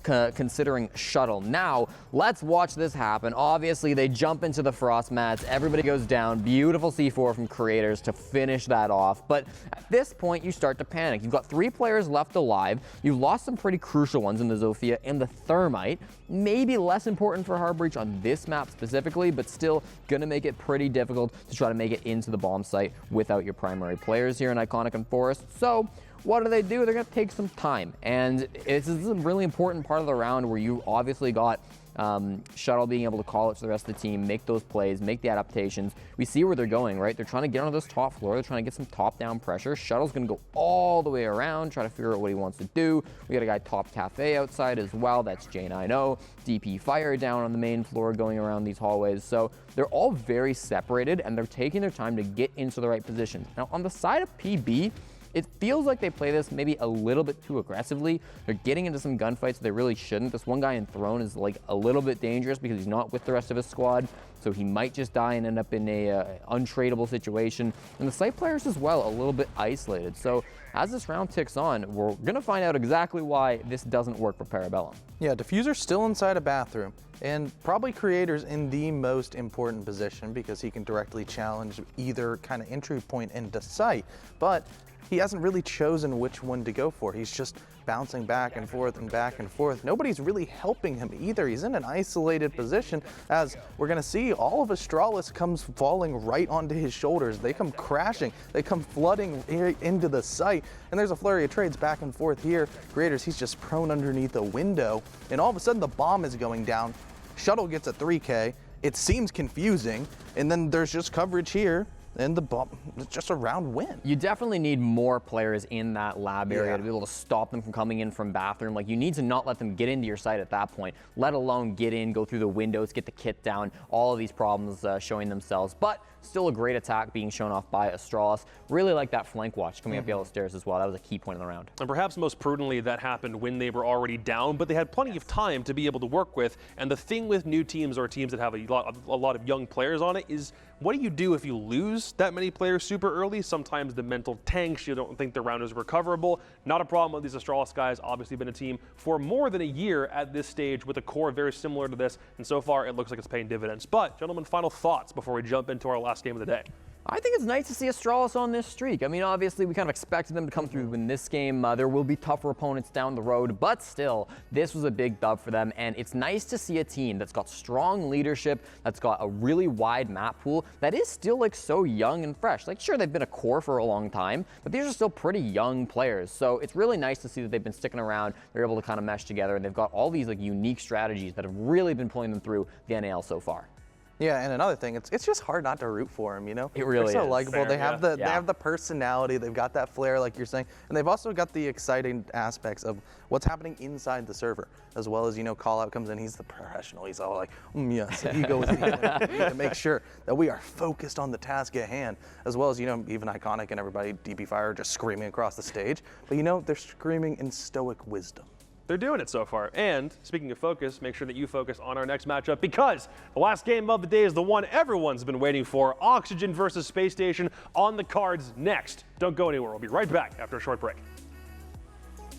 considering shuttle. Now, let's watch this happen. Obviously, they jump into the frost mats. Everybody goes down. Beautiful C4 from Creators to finish that off. But at this point, you start to panic. You've got 3 players left alive. You've lost some pretty crucial ones in the Zofia and the Thermite. Maybe less important for Breach on this map specifically, but still gonna make it pretty difficult to try to make it into the bomb site without your primary players here in Iconic and Forest. So what do? They're gonna take some time, and this is a really important part of the round where you obviously got Shuttle being able to call it to the rest of the team, make those plays, make the adaptations. We see where they're going, right? They're trying to get on this top floor. They're trying to get some top-down pressure. Shuttle's going to go all the way around, try to figure out what he wants to do. We got a guy top cafe outside as well. That's J90. DP Fire down on the main floor going around these hallways. So they're all very separated, and they're taking their time to get into the right positions. Now, on the side of PB, it feels like they play this maybe a little bit too aggressively. They're getting into some gunfights they really shouldn't. This one guy in Throne is like a little bit dangerous because he's not with the rest of his squad, so he might just die and end up in a untradeable situation. And the site players as well, a little bit isolated. So as this round ticks on, we're gonna find out exactly why this doesn't work for Parabellum. Yeah, Diffuser's still inside a bathroom, and probably Creator's in the most important position because he can directly challenge either kind of entry point into site, but he hasn't really chosen which one to go for. He's just bouncing back and forth and back and forth. Nobody's really helping him either. He's in an isolated position, as we're gonna see all of Astralis comes falling right onto his shoulders. They come crashing, they come flooding into the site, and there's a flurry of trades back and forth here. Creators, he's just prone underneath a window, and all of a sudden the bomb is going down. Shuttle gets a 3K. It seems confusing, and then there's just coverage here. And the bomb, it's just a round win. You definitely need more players in that lab area to be able to stop them from coming in from bathroom. Like, you need to not let them get into your site at that point, let alone get in, go through the windows, get the kit down, all of these problems showing themselves. But still a great attack being shown off by Astralis. Really like that flank watch coming up yellow stairs as well. That was a key point of the round. And perhaps most prudently, that happened when they were already down, but they had plenty of time to be able to work with. And the thing with new teams or teams that have a lot of young players on it is, what do you do if you lose that many players super early? Sometimes the mental tanks, you don't think the round is recoverable. Not a problem with these Astralis guys. Obviously been a team for more than a year at this stage with a core very similar to this. And so far, it looks like it's paying dividends. But gentlemen, final thoughts before we jump into our last game of the day. I think it's nice to see Astralis on this streak. I mean, obviously, we kind of expected them to come through in this game. There will be tougher opponents down the road, but still, this was a big dub for them, and it's nice to see a team that's got strong leadership, that's got a really wide map pool, that is still, like, so young and fresh. Like, sure, they've been a core for a long time, but these are still pretty young players, so it's really nice to see that they've been sticking around, they're able to kind of mesh together, and they've got all these, like, unique strategies that have really been pulling them through the NAL so far. Yeah, and another thing, it's just hard not to root for them, you know? It really is. They're so likable. Fair, they have the personality. They've got that flair, like you're saying, and they've also got the exciting aspects of what's happening inside the server, as well as, you know, Call Out comes in. He's the professional. He's all like, yes, ego is equal. We need to make sure that we are focused on the task at hand, as well as, you know, even Iconic and everybody, DP Fire, just screaming across the stage. But, you know, they're screaming in stoic wisdom. They're doing it so far. And speaking of focus, make sure that you focus on our next matchup, because the last game of the day is the one everyone's been waiting for. Oxygen versus Space Station on the cards next. Don't go anywhere. We'll be right back after a short break.